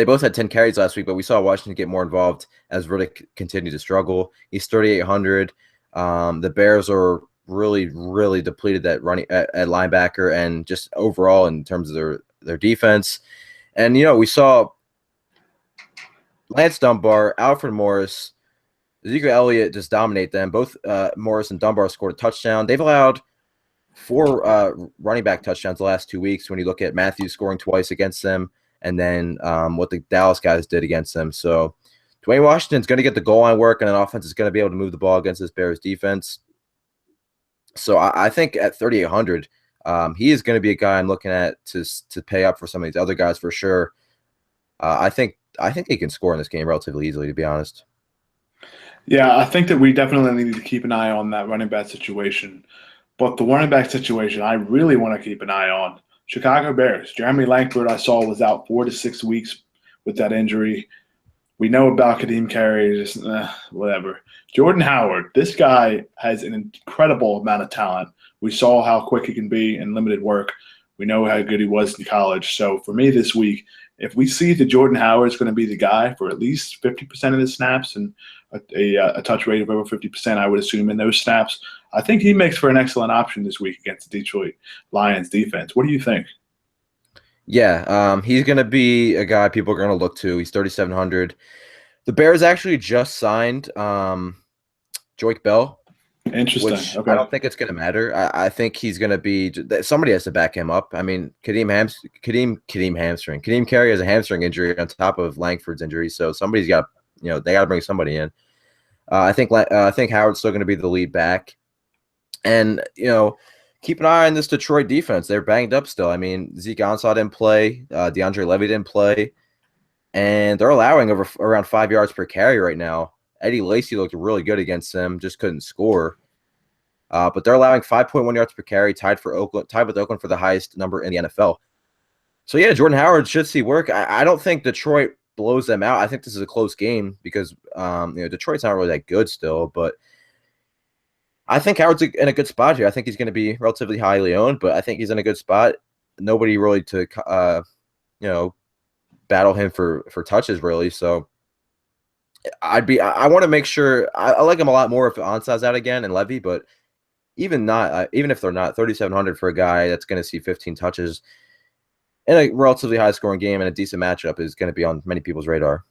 both had 10 carries last week, but we saw Washington get more involved as Riddick continued to struggle. He's 3,800. The Bears are really, really depleted at linebacker and just overall in terms of their defense. And, we saw Lance Dunbar, Alfred Morris, Ezekiel Elliott just dominate them. Both Morris and Dunbar scored a touchdown. They've allowed 4 running back touchdowns the last 2 weeks when you look at Matthews scoring twice against them and then what the Dallas guys did against them. So Dwayne Washington's going to get the goal line work, and an offense is going to be able to move the ball against this Bears defense. So I think at 3,800, he is going to be a guy I'm looking at to pay up for some of these other guys for sure. I think he can score in this game relatively easily, to be honest. Yeah, I think that we definitely need to keep an eye on that running back situation. But the running back situation I really want to keep an eye on. Chicago Bears. Jeremy Langford, I saw, was out 4 to 6 weeks with that injury. We know about Kadeem Carey, just whatever. Jordan Howard, this guy has an incredible amount of talent. We saw how quick he can be in limited work. We know how good he was in college. So for me this week, if we see that Jordan Howard is going to be the guy for at least 50% of the snaps and a touch rate of over 50%, I would assume, in those snaps, I think he makes for an excellent option this week against the Detroit Lions defense. What do you think? Yeah, he's going to be a guy people are going to look to. He's 3,700. The Bears actually just signed Joique Bell. Interesting. Which okay. I don't think it's going to matter. I think he's going to be – somebody has to back him up. I mean, Kadeem Carey has a hamstring injury on top of Langford's injury, so somebody's got – they got to bring somebody in. I think Howard's still going to be the lead back. And, keep an eye on this Detroit defense. They're banged up still. I mean, Zeke Ansah didn't play. DeAndre Levy didn't play. And they're allowing around 5 yards per carry right now. Eddie Lacy looked really good against them, just couldn't score. But they're allowing 5.1 yards per carry, tied with Oakland for the highest number in the NFL. So, yeah, Jordan Howard should see work. I don't think Detroit blows them out. I think this is a close game because, Detroit's not really that good still. But I think Howard's in a good spot here. I think he's going to be relatively highly owned, but I think he's in a good spot. Nobody really to, battle him for touches, really. So I want to make sure I like him a lot more if Ansah's out again and Levy, but even if they're not, 3,700 for a guy that's going to see 15 touches in a relatively high scoring game and a decent matchup is going to be on many people's radar.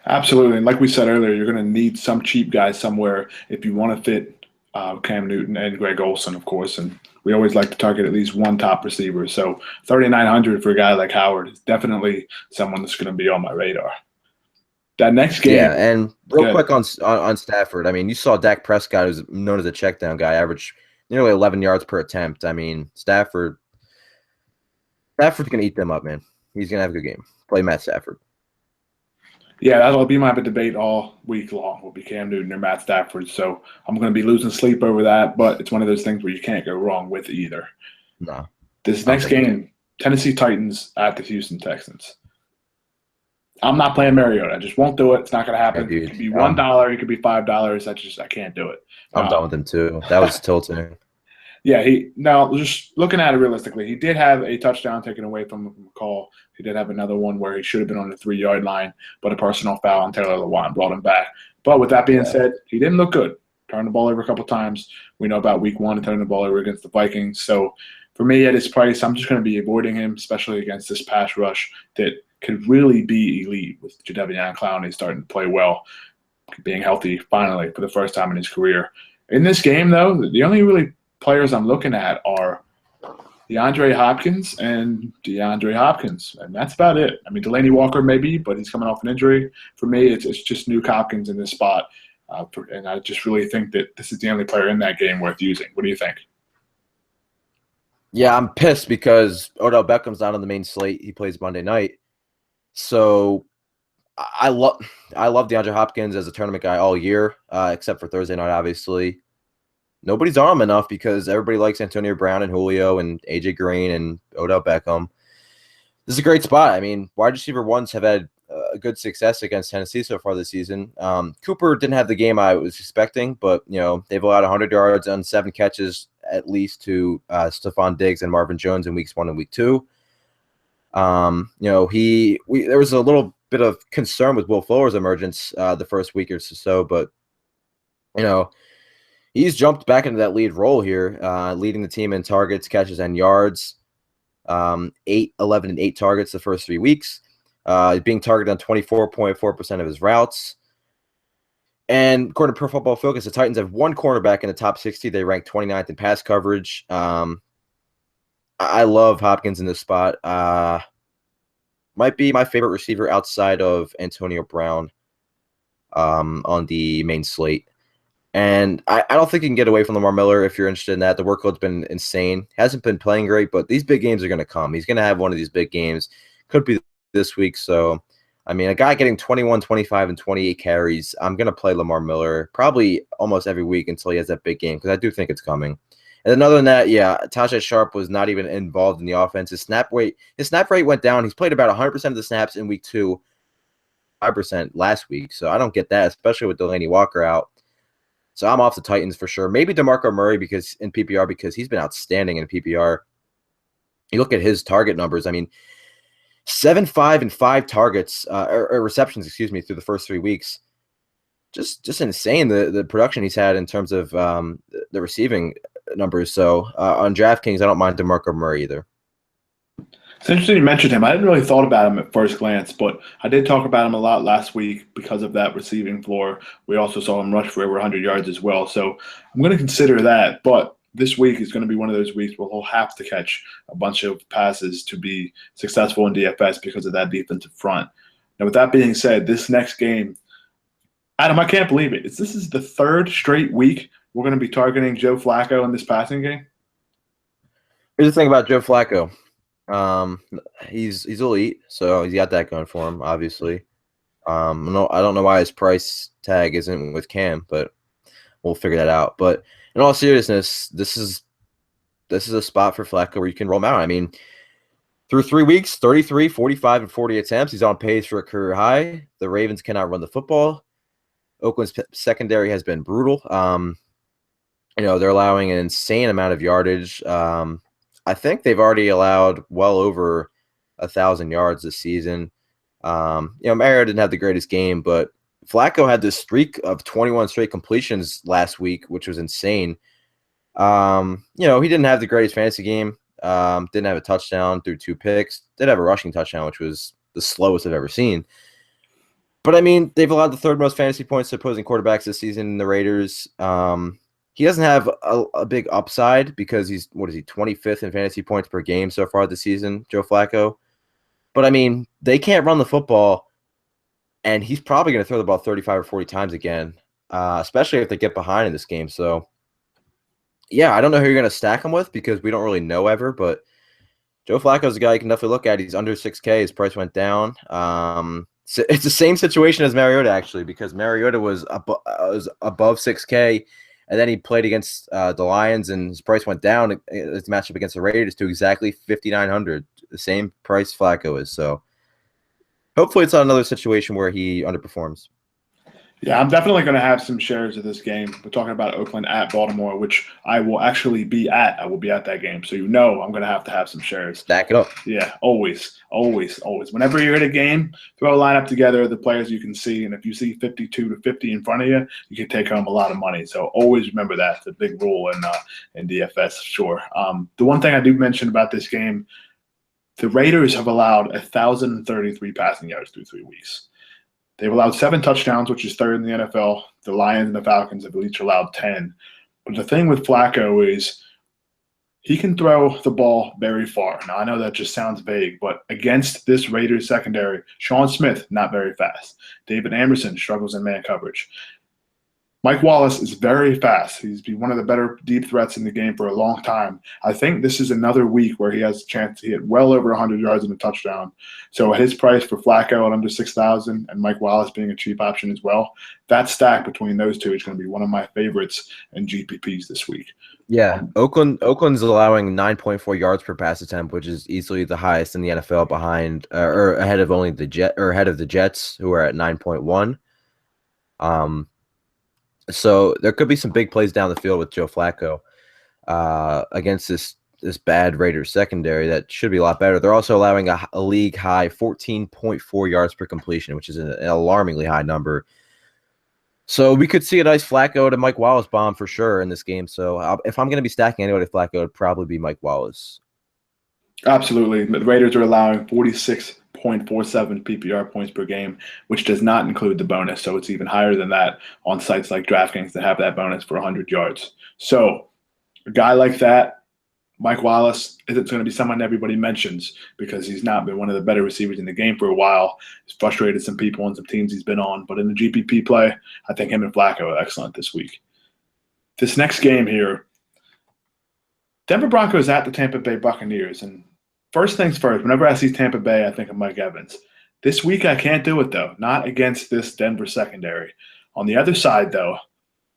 Absolutely. And like we said earlier, you're going to need some cheap guys somewhere if you want to fit Cam Newton and Greg Olsen, of course. And we always like to target at least one top receiver. So 3,900 for a guy like Howard is definitely someone that's going to be on my radar. That next game. Yeah, and real quick on Stafford. I mean, you saw Dak Prescott, who's known as a check down guy, average nearly 11 yards per attempt. I mean, Stafford's going to eat them up, man. He's going to have a good game. Play Matt Stafford. Yeah, that'll be my debate all week long. Will be Cam Newton or Matt Stafford. So I'm going to be losing sleep over that, but it's one of those things where you can't go wrong with either. No. This next game, Tennessee Titans at the Houston Texans. I'm not playing Mariota. I just won't do it. It's not going to happen. It could be $1. It could be $5. I can't do it. I'm done with him too. That was tilting. Yeah, just looking at it realistically, he did have a touchdown taken away from him from a call. He did have another one where he should have been on the 3-yard line, but a personal foul on Taylor Lewan brought him back. But with that being said, he didn't look good. Turned the ball over a couple times. We know about week 1 and turning the ball over against the Vikings. So for me at his price, I'm just going to be avoiding him, especially against this pass rush that could really be elite with Jadeveon Clowney starting to play well, being healthy finally for the first time in his career. In this game, though, the only really players I'm looking at are DeAndre Hopkins, and that's about it. I mean, Delaney Walker maybe, but he's coming off an injury. For me, it's just Nuke Hopkins in this spot, and I just really think that this is the only player in that game worth using. What do you think? Yeah, I'm pissed because Odell Beckham's not on the main slate. He plays Monday night. So I love DeAndre Hopkins as a tournament guy all year, except for Thursday night, obviously. Nobody's on him enough because everybody likes Antonio Brown and Julio and AJ Green and Odell Beckham. This is a great spot. I mean, wide receiver ones have had good success against Tennessee so far this season. Cooper didn't have the game I was expecting, but they've allowed 100 yards on 7 catches at least to Stephon Diggs and Marvin Jones in weeks 1 and week 2. There was a little bit of concern with Will Fuller's emergence the first week or so, but he's jumped back into that lead role here, leading the team in targets, catches, and yards. 8, 11, and 8 targets the first 3 weeks. Being targeted on 24.4% of his routes. And according to Pro Football Focus, the Titans have 1 cornerback in the top 60. They rank 29th in pass coverage. I love Hopkins in this spot. Might be my favorite receiver outside of Antonio Brown on the main slate. And I don't think you can get away from Lamar Miller if you're interested in that. The workload's been insane. Hasn't been playing great, but these big games are going to come. He's going to have one of these big games. Could be this week. So, I mean, a guy getting 21, 25, and 28 carries, I'm going to play Lamar Miller probably almost every week until he has that big game because I do think it's coming. And then other than that, yeah, Tajay Sharp was not even involved in the offense. His snap rate went down. He's played about 100% of the snaps in week 2, 5% last week. So I don't get that, especially with Delaney Walker out. So I'm off the Titans for sure. Maybe DeMarco Murray because he's been outstanding in PPR. You look at his target numbers. I mean, 7, 5, and 5 targets or receptions, through the first 3 weeks. Just insane the production he's had in terms of the receiving numbers. So on DraftKings, I don't mind DeMarco Murray either. It's interesting you mentioned him. I didn't really thought about him at first glance, but I did talk about him a lot last week because of that receiving floor. We also saw him rush for over 100 yards as well. So I'm going to consider that. But this week is going to be one of those weeks where he'll have to catch a bunch of passes to be successful in DFS because of that defensive front. Now, with that being said, this next game, Adam, I can't believe it. This is the 3rd straight week we're going to be targeting Joe Flacco in this passing game. Here's the thing about Joe Flacco. He's elite, so he's got that going for him, obviously. I don't know why his price tag isn't with Cam, but we'll figure that out. But in all seriousness, this is a spot for Flacco where you can roll him out. I mean, through 3 weeks, 33, 45, and 40 attempts. He's on pace for a career high. The Ravens cannot run the football. Oakland's secondary has been brutal. They're allowing an insane amount of yardage. I think they've already allowed well over 1,000 yards this season. Mario didn't have the greatest game, but Flacco had this streak of 21 straight completions last week, which was insane. He didn't have the greatest fantasy game. Didn't have a touchdown, threw 2 picks. Did have a rushing touchdown, which was the slowest I've ever seen. But, I mean, they've allowed the 3rd most fantasy points to opposing quarterbacks this season in the Raiders. He doesn't have a big upside because he's 25th in fantasy points per game so far this season, Joe Flacco. But, I mean, they can't run the football, and he's probably going to throw the ball 35 or 40 times again, especially if they get behind in this game. So, yeah, I don't know who you're going to stack him with because we don't really know ever, but Joe Flacco's a guy you can definitely look at. He's under 6K. His price went down. So it's the same situation as Mariota, actually, because Mariota was above 6K, and then he played against the Lions, and his price went down. His matchup against the Raiders to exactly 5,900, the same price Flacco is. So hopefully it's not another situation where he underperforms. Yeah, I'm definitely going to have some shares of this game. We're talking about Oakland at Baltimore, which I will actually be at. I will be at that game. So I'm going to have some shares. Stack it up. Yeah, always. Whenever you're at a game, throw a lineup together of the players you can see. And if you see 52 to 50 in front of you, you can take home a lot of money. So always remember that. It's a big rule in DFS, sure. The one thing I do mention about this game, the Raiders have allowed 1,033 passing yards through 3 weeks. They've allowed 7 touchdowns, which is 3rd in the NFL. The Lions and the Falcons have each allowed 10. But the thing with Flacco is he can throw the ball very far. Now, I know that just sounds vague, but against this Raiders secondary, Sean Smith, not very fast. David Anderson struggles in man coverage. Mike Wallace is very fast. He's been one of the better deep threats in the game for a long time. I think this is another week where he has a chance to hit well over 100 yards and a touchdown. So at his price for Flacco at under 6,000 and Mike Wallace being a cheap option as well, that stack between those two is going to be one of my favorites in GPPs this week. Yeah, Oakland's allowing 9.4 yards per pass attempt, which is easily the highest in the NFL, behind or ahead of only ahead of the Jets, who are at 9.1. So there could be some big plays down the field with Joe Flacco against this bad Raiders secondary that should be a lot better. They're also allowing a league high 14.4 yards per completion, which is an alarmingly high number. So we could see a nice Flacco to Mike Wallace bomb for sure in this game. So if I'm going to be stacking anybody Flacco, it would probably be Mike Wallace. Absolutely. The Raiders are allowing 46.47 PPR points per game, which does not include the bonus. So it's even higher than that on sites like DraftKings that have that bonus for 100 yards. So a guy like that, Mike Wallace, isn't going to be someone everybody mentions because he's not been one of the better receivers in the game for a while. He's frustrated some people on some teams he's been on. But in the GPP play, I think him and Flacco are excellent this week. This next game here, Denver Broncos at the Tampa Bay Buccaneers. And first things first, whenever I see Tampa Bay, I think of Mike Evans. This week I can't do it, though, not against this Denver secondary. On the other side, though,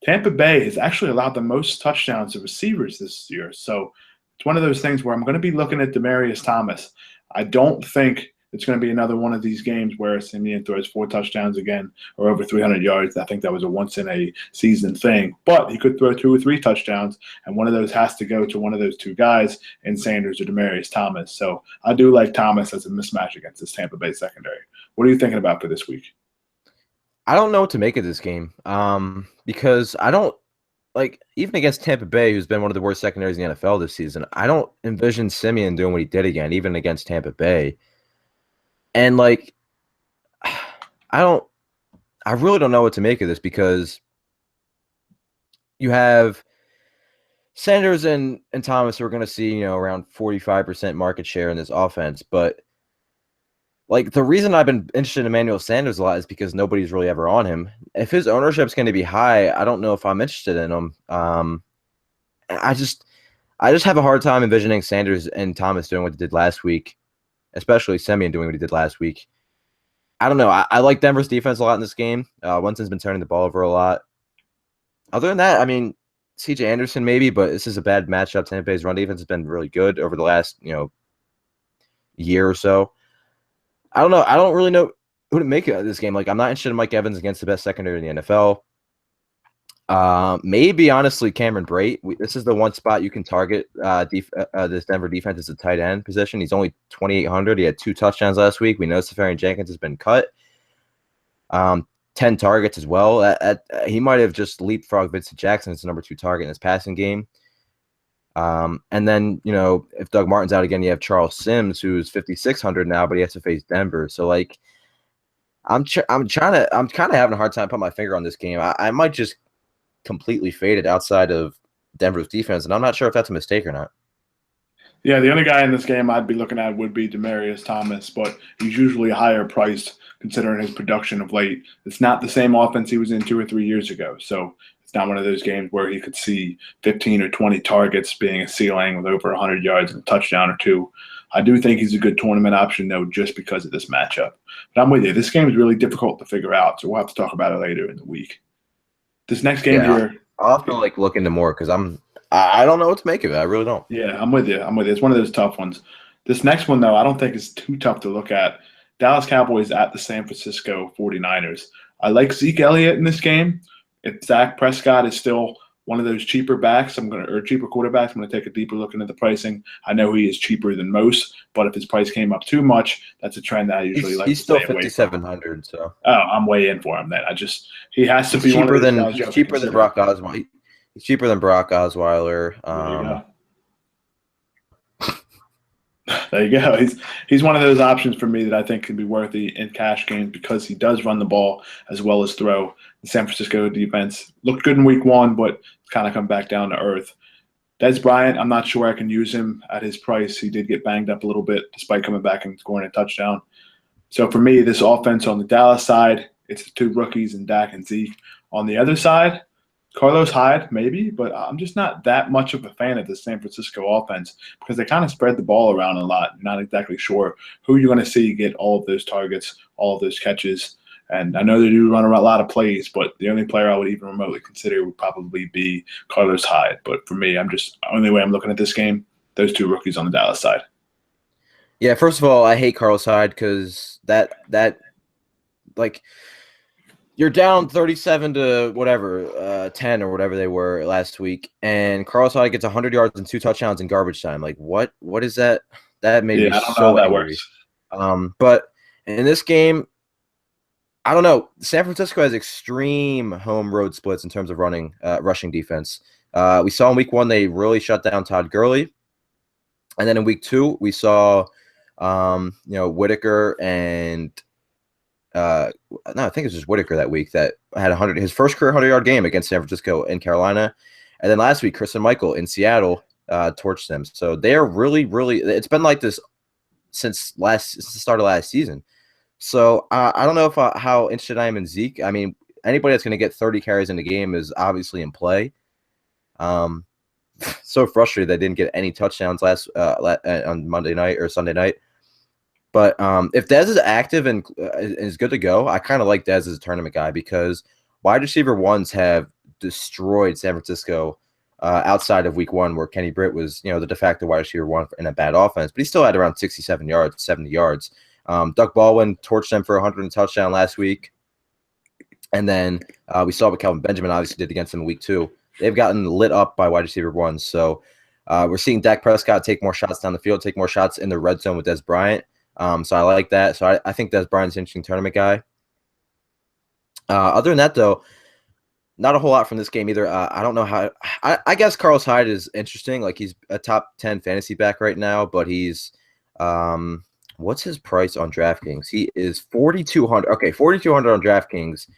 Tampa Bay has actually allowed the most touchdowns to receivers this year. So it's one of those things where I'm going to be looking at Demaryius Thomas. I don't think it's going to be another one of these games where Simeon throws 4 touchdowns again or over 300 yards. I think that was a once-in-a-season thing. But he could throw 2 or 3 touchdowns, and one of those has to go to one of those two guys in Sanders or Demaryius Thomas. So I do like Thomas as a mismatch against this Tampa Bay secondary. What are you thinking about for this week? I don't know what to make of this game because I don't – even against Tampa Bay, who's been one of the worst secondaries in the NFL this season, I don't envision Simeon doing what he did again, even against Tampa Bay. And I really don't know what to make of this because you have Sanders and Thomas who are going to see, around 45% market share in this offense. But the reason I've been interested in Emmanuel Sanders a lot is because nobody's really ever on him. If his ownership's going to be high, I don't know if I'm interested in him. I just have a hard time envisioning Sanders and Thomas doing what they did last week, especially Simeon doing what he did last week. I don't know. I like Denver's defense a lot in this game. Winston's been turning the ball over a lot. Other than that, C.J. Anderson maybe, but this is a bad matchup. Tampa Bay's run defense has been really good over the last year or so. I don't know. I don't really know who to make of this game. I'm not interested in Mike Evans against the best secondary in the NFL. Maybe, honestly, Cameron Brate. This is the one spot you can target this Denver defense is a tight end position. He's only 2,800. He had 2 touchdowns last week. We know Pfeifer Jenkins has been cut. 10 targets as well. He might have just leapfrogged Vincent Jackson as the number 2 target in his passing game. And then, if Doug Martin's out again, you have Charles Sims, who's 5,600 now, but he has to face Denver. So, I'm kind of having a hard time putting my finger on this game. I might just completely fade it outside of Denver's defense, and I'm not sure if that's a mistake or not. Yeah, the only guy in this game I'd be looking at would be Demaryius Thomas, but he's usually higher priced considering his production of late. It's not the same offense he was in 2 or 3 years ago, so it's not one of those games where he could see 15 or 20 targets being a ceiling with over 100 yards and a touchdown or 2. I do think he's a good tournament option, though, just because of this matchup. But I'm with you. This game is really difficult to figure out, so we'll have to talk about it later in the week. This next game here, I'll have to look into more because I don't know what to make of it. I really don't. Yeah, I'm with you. It's one of those tough ones. This next one, though, I don't think is too tough to look at. Dallas Cowboys at the San Francisco 49ers. I like Zeke Elliott in this game. If Dak Prescott is still one of those cheaper backs, cheaper quarterbacks, I'm going to take a deeper look into the pricing. I know he is cheaper than most, but if his price came up too much, that's a trend that I usually like. He's still 5,700. So I'm way in for him. Then he has to be cheaper than Brock Osweiler. He's cheaper than Brock Osweiler. There you go. He's one of those options for me that I think could be worthy in cash games because he does run the ball as well as throw. The San Francisco defense looked good in week 1, but it's kind of come back down to earth. Des Bryant, I'm not sure I can use him at his price. He did get banged up a little bit despite coming back and scoring a touchdown. So for me, this offense on the Dallas side, it's the 2 rookies and Dak and Zeke. On the other side, Carlos Hyde, maybe, but I'm just not that much of a fan of the San Francisco offense because they kind of spread the ball around a lot. Not exactly sure who you're going to see get all of those targets, all of those catches. And I know they do run a lot of plays, but the only player I would even remotely consider would probably be Carlos Hyde. But for me, only way I'm looking at this game, those two rookies on the Dallas side. Yeah, first of all, I hate Carlos Hyde because that like you're down 37 to whatever, 10 or whatever they were last week, and Carlos Hyde gets 100 yards and 2 touchdowns in garbage time. Like, what is that? That made me I don't know so how that angry. works. But in this game, I don't know. San Francisco has extreme home road splits in terms of rushing defense. We saw in week 1 they really shut down Todd Gurley, and then in week 2 we saw Whitaker and no, I think it was just Whitaker that week that had his first career 100-yard game against San Francisco in Carolina, and then last week Christian Michael in Seattle torched them. So they are really, really. It's been like this since the start of last season. So I don't know how interested I am in Zeke. I mean, anybody that's going to get 30 carries in the game is obviously in play. So frustrated they didn't get any touchdowns on Monday night or Sunday night. But if Dez is active and is good to go, I kind of like Dez as a tournament guy because wide receiver ones have destroyed San Francisco outside of week 1 where Kenny Britt was, the de facto wide receiver 1 in a bad offense, but he still had around 67 yards, 70 yards. Doug Baldwin torched them for 100 touchdown last week. And then we saw what Kelvin Benjamin obviously did against them in week 2. They've gotten lit up by wide receiver ones. So we're seeing Dak Prescott take more shots down the field, take more shots in the red zone with Des Bryant. So I like that. So I think Des Bryant's an interesting tournament guy. Other than that, though, not a whole lot from this game either. I don't know how – I guess Carlos Hyde is interesting. Like, he's a top 10 fantasy back right now, but he's what's his price on DraftKings? He is 4,200. Okay, 4,200 on DraftKings.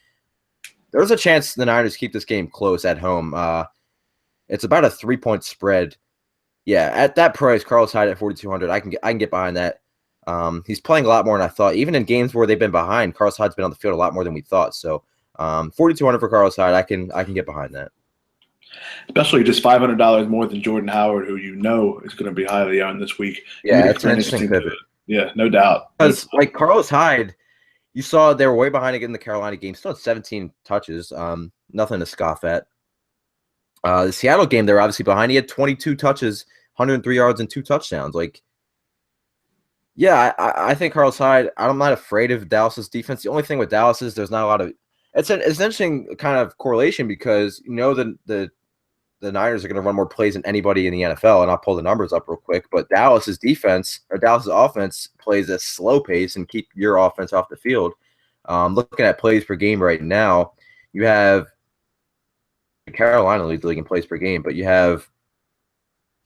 There's a chance the Niners keep this game close at home. It's about a 3-point spread. Yeah, at that price, Carlos Hyde at 4,200, I can get behind that. He's playing a lot more than I thought. Even in games where they've been behind, Carlos Hyde's been on the field a lot more than we thought. So 4,200 for Carlos Hyde, I can get behind that. Especially just $500 more than Jordan Howard, who is going to be highly owned this week. Yeah, it's an interesting pivot. Yeah, no doubt. Because like Carlos Hyde, you saw they were way behind again in the Carolina game. Still had 17 touches. Nothing to scoff at. The Seattle game, they were obviously behind. He had 22 touches, 103 yards, and 2 touchdowns. Like, yeah, I think Carlos Hyde, I'm not afraid of Dallas's defense. The only thing with Dallas is there's not a lot of – it's an interesting kind of correlation because the Niners are going to run more plays than anybody in the NFL, and I'll pull the numbers up real quick. But Dallas's offense plays a slow pace and keep your offense off the field. Looking at plays per game right now, you have Carolina leads the league in plays per game, but you have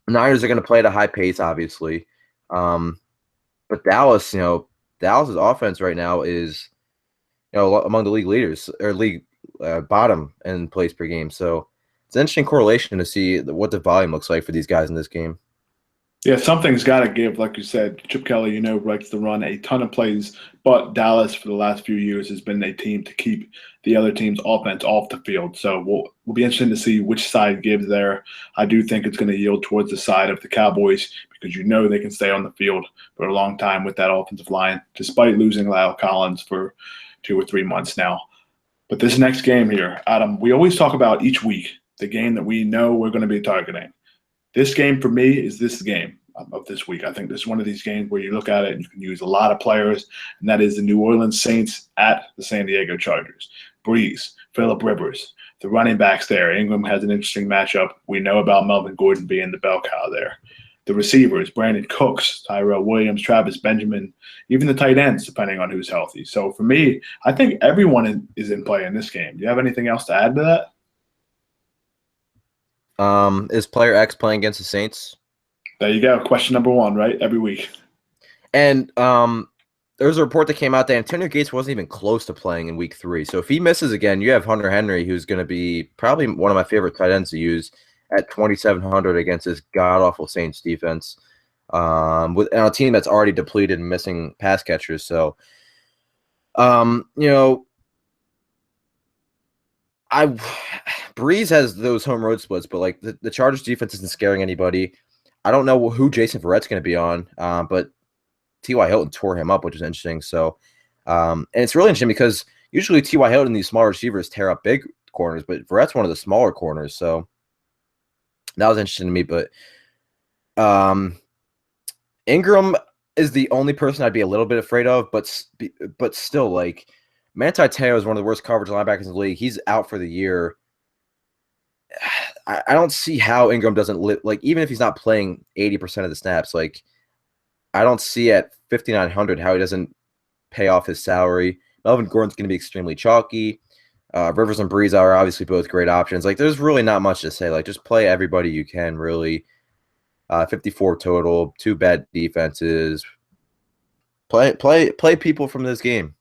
Niners are going to play at a high pace, obviously. But Dallas, Dallas's offense right now is, among the league leaders or league bottom in plays per game. So it's an interesting correlation to see what the volume looks like for these guys in this game. Yeah, something's got to give. Like you said, Chip Kelly, likes to run a ton of plays, but Dallas for the last few years has been a team to keep the other team's offense off the field. So we'll be interested to see which side gives there. I do think it's going to yield towards the side of the Cowboys because they can stay on the field for a long time with that offensive line, despite losing Lyle Collins for 2 or 3 months now. But this next game here, Adam, we always talk about each week the game that we know we're going to be targeting. This game for me is this game of this week. I think this is one of these games where you look at it and you can use a lot of players, and that is the New Orleans Saints at the San Diego Chargers. Breeze, Phillip Rivers, the running backs there. Ingram has an interesting matchup. We know about Melvin Gordon being the bell cow there. The receivers, Brandon Cooks, Tyrell Williams, Travis Benjamin, even the tight ends, depending on who's healthy. So for me, I think everyone is in play in this game. Do you have anything else to add to that? Is player X playing against the Saints? There you go. Question number 1, right? Every week. And there was a report that came out that Antonio Gates wasn't even close to playing in week 3. So if he misses again, you have Hunter Henry, who's going to be probably one of my favorite tight ends to use at 2,700 against this god-awful Saints defense with a team that's already depleted and missing pass catchers. So, Breeze has those home road splits, but like the Chargers defense isn't scaring anybody. I don't know who Jason Verrett's going to be on, but T.Y. Hilton tore him up, which is interesting. So, and it's really interesting because usually T.Y. Hilton and these small receivers tear up big corners, but Verrett's one of the smaller corners. So that was interesting to me. But Ingram is the only person I'd be a little bit afraid of, but still, like, Manti Te'o is one of the worst coverage linebackers in the league. He's out for the year. I don't see how Ingram doesn't like, even if he's not playing 80% of the snaps, like, I don't see at 5,900 how he doesn't pay off his salary. Melvin Gordon's going to be extremely chalky. Rivers and Breeze are obviously both great options. Like, there's really not much to say. Like, just play everybody you can, really. 54 total, 2 bad defenses. Play people from this game.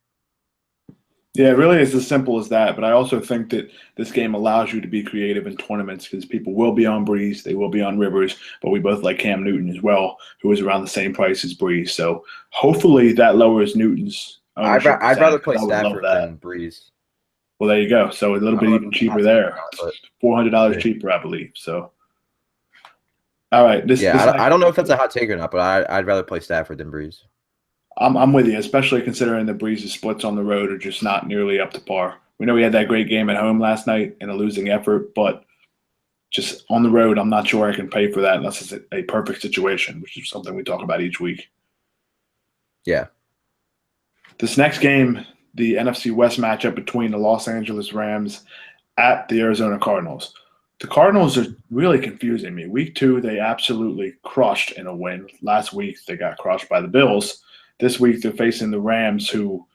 Yeah, it really is as simple as that. But I also think that this game allows you to be creative in tournaments because people will be on Breeze, they will be on Rivers, but we both like Cam Newton as well, who is around the same price as Breeze. So hopefully that lowers Newton's ownership. I'd rather play Stafford than Breeze. Well, there you go. So a little bit even cheaper there. $400 cheaper, I believe. So, all right. I don't know if that's a hot take or not, but I'd rather play Stafford than Breeze. I'm with you, especially considering the Breeze's splits on the road are just not nearly up to par. We know he had that great game at home last night in a losing effort, but just on the road, I'm not sure I can pay for that unless it's a perfect situation, which is something we talk about each week. Yeah. This next game, the NFC West matchup between the Los Angeles Rams at the Arizona Cardinals. The Cardinals are really confusing me. Week 2, they absolutely crushed in a win. Last week, they got crushed by the Bills. This week, they're facing the Rams, who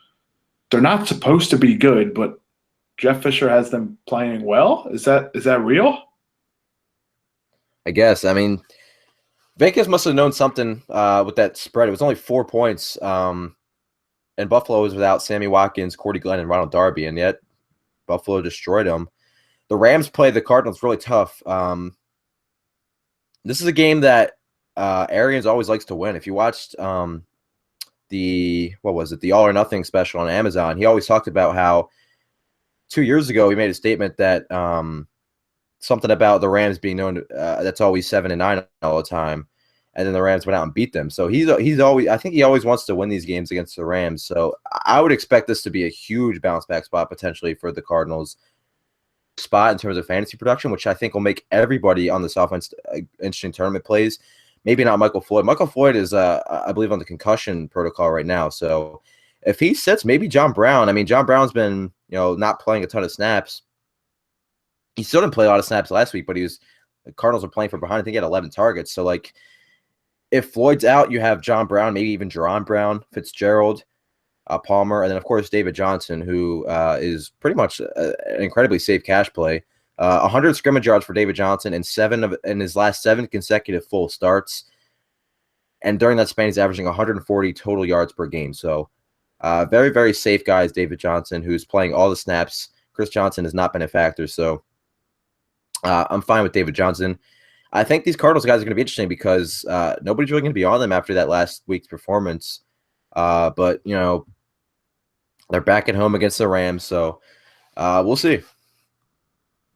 they're not supposed to be good, but Jeff Fisher has them playing well. Is that real? I guess. I mean, Vegas must have known something with that spread. It was only 4 points, and Buffalo was without Sammy Watkins, Cordy Glenn, and Ronald Darby, and yet Buffalo destroyed them. The Rams play the Cardinals really tough. This is a game that Arians always likes to win. If you watched the All or Nothing special on Amazon, he always talked about how 2 years ago he made a statement that something about the Rams being known that's always 7-9 all the time, and then the Rams went out and beat them. So he's always, I think he always wants to win these games against the Rams. So I would expect this to be a huge bounce back spot potentially for the Cardinals spot in terms of fantasy production, which I think will make everybody on this offense interesting tournament plays. Maybe not Michael Floyd. Michael Floyd is, I believe, on the concussion protocol right now. So if he sits, maybe John Brown. I mean, John Brown's been, not playing a ton of snaps. He still didn't play a lot of snaps last week, but the Cardinals are playing from behind. I think he had 11 targets. So, like, if Floyd's out, you have John Brown, maybe even Jerron Brown, Fitzgerald, Palmer, and then, of course, David Johnson, who is pretty much an incredibly safe cash play. 100 scrimmage yards for David Johnson in his last 7 consecutive full starts. And during that span, he's averaging 140 total yards per game. So very, very safe guy is David Johnson, who's playing all the snaps. Chris Johnson has not been a factor. So I'm fine with David Johnson. I think these Cardinals guys are going to be interesting because nobody's really going to be on them after that last week's performance. But, they're back at home against the Rams. So we'll see.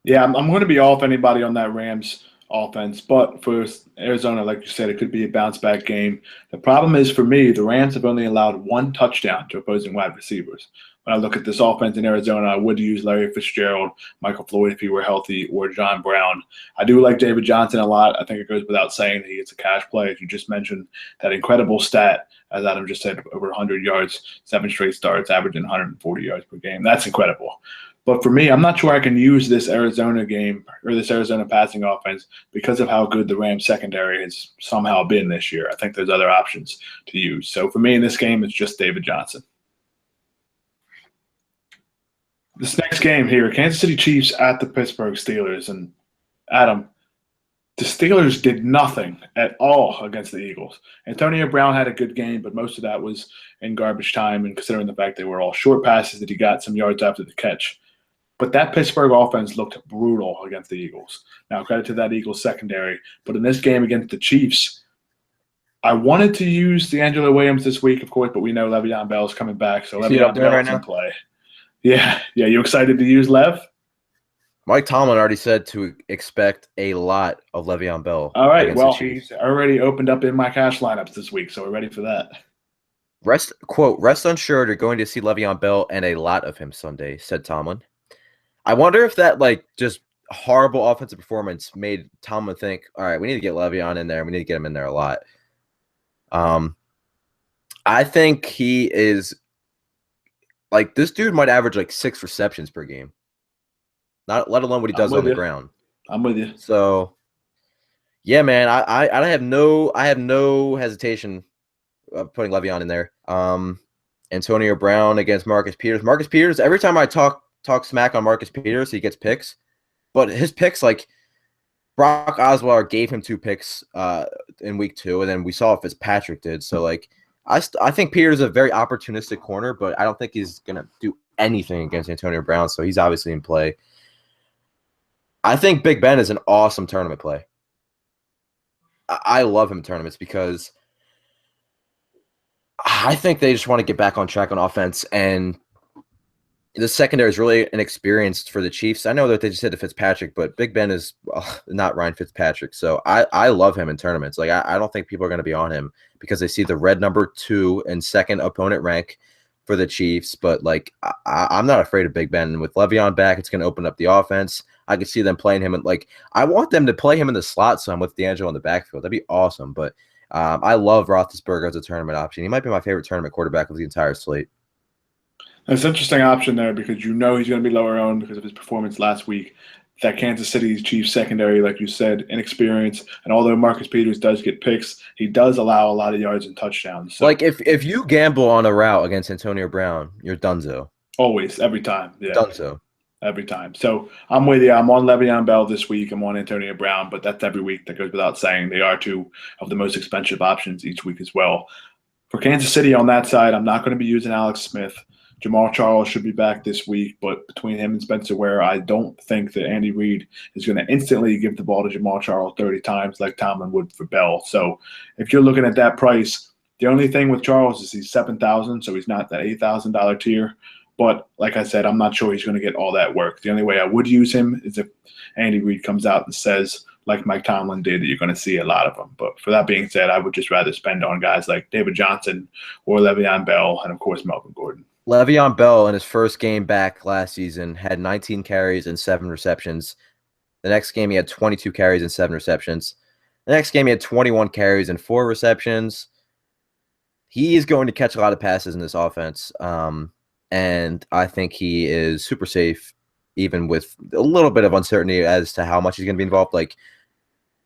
Yeah, I'm going to be off anybody on that Rams offense. But for Arizona, like you said, it could be a bounce-back game. The problem is, for me, the Rams have only allowed 1 touchdown to opposing wide receivers. When I look at this offense in Arizona, I would use Larry Fitzgerald, Michael Floyd if he were healthy, or John Brown. I do like David Johnson a lot. I think it goes without saying that he gets a cash play. As you just mentioned, that incredible stat, as Adam just said, over 100 yards, 7 straight starts, averaging 140 yards per game. That's incredible. But for me, I'm not sure I can use this Arizona game or this Arizona passing offense because of how good the Rams secondary has somehow been this year. I think there's other options to use. So for me in this game, it's just David Johnson. This next game here, Kansas City Chiefs at the Pittsburgh Steelers. And Adam, the Steelers did nothing at all against the Eagles. Antonio Brown had a good game, but most of that was in garbage time, and considering the fact they were all short passes that he got some yards after the catch. But that Pittsburgh offense looked brutal against the Eagles. Now, credit to that Eagles secondary. But in this game against the Chiefs, I wanted to use D'Angelo Williams this week, of course, but we know Le'Veon Bell's coming back, so Le'Veon Bell's in play. Yeah. You excited to use Lev? Mike Tomlin already said to expect a lot of Le'Veon Bell. All right. Against the Well, Chiefs. he's already opened up in my cash lineups this week, so we're ready for that. Rest unsure. You're going to see Le'Veon Bell and a lot of him Sunday, said Tomlin. I wonder if that just horrible offensive performance made Tomlin think, all right, we need to get Le'Veon in there. We need to get him in there a lot. I think he is this dude might average 6 receptions per game. Not let alone what he does on the ground. I'm with you. So yeah, man, I have no hesitation of putting Le'Veon in there. Antonio Brown against Marcus Peters. Marcus Peters, every time I talk smack on Marcus Peters, he gets picks. But his picks, Brock Osweiler gave him 2 picks in week 2, and then we saw if Fitzpatrick did. So I think Peters is a very opportunistic corner, but I don't think he's gonna do anything against Antonio Brown. So he's obviously in play. I think Big Ben is an awesome tournament play. I love him in tournaments because I think they just want to get back on track on offense, and the secondary is really inexperienced for the Chiefs. I know that they just hit to Fitzpatrick, but Big Ben is not Ryan Fitzpatrick. So I love him in tournaments. I don't think people are going to be on him because they see the red number 2 and second opponent rank for the Chiefs. But I'm not afraid of Big Ben. And with Le'Veon back, it's going to open up the offense. I could see them playing him. I want them to play him in the slot some with D'Angelo in the backfield. That'd be awesome. But I love Roethlisberger as a tournament option. He might be my favorite tournament quarterback of the entire slate. It's an interesting option there because he's going to be lower owned because of his performance last week. That Kansas City Chiefs secondary, like you said, inexperienced. And although Marcus Peters does get picks, he does allow a lot of yards and touchdowns. So, if you gamble on a route against Antonio Brown, you're donezo. Always, every time. Yeah. Donezo. Every time. So I'm with you. I'm on Le'Veon Bell this week. I'm on Antonio Brown, but that's every week. That goes without saying. They are 2 of the most expensive options each week as well. For Kansas City on that side, I'm not going to be using Alex Smith. Jamal Charles should be back this week, but between him and Spencer Ware, I don't think that Andy Reid is going to instantly give the ball to Jamal Charles 30 times like Tomlin would for Bell. So if you're looking at that price, the only thing with Charles is he's $7,000, so he's not that $8,000 tier. But like I said, I'm not sure he's going to get all that work. The only way I would use him is if Andy Reid comes out and says, like Mike Tomlin did, that you're going to see a lot of them. But for that being said, I would just rather spend on guys like David Johnson or Le'Veon Bell and, of course, Melvin Gordon. Le'Veon Bell in his first game back last season had 19 carries and 7 receptions. The next game he had 22 carries and 7 receptions. The next game he had 21 carries and 4 receptions. He is going to catch a lot of passes in this offense. And I think he is super safe, even with a little bit of uncertainty as to how much he's going to be involved.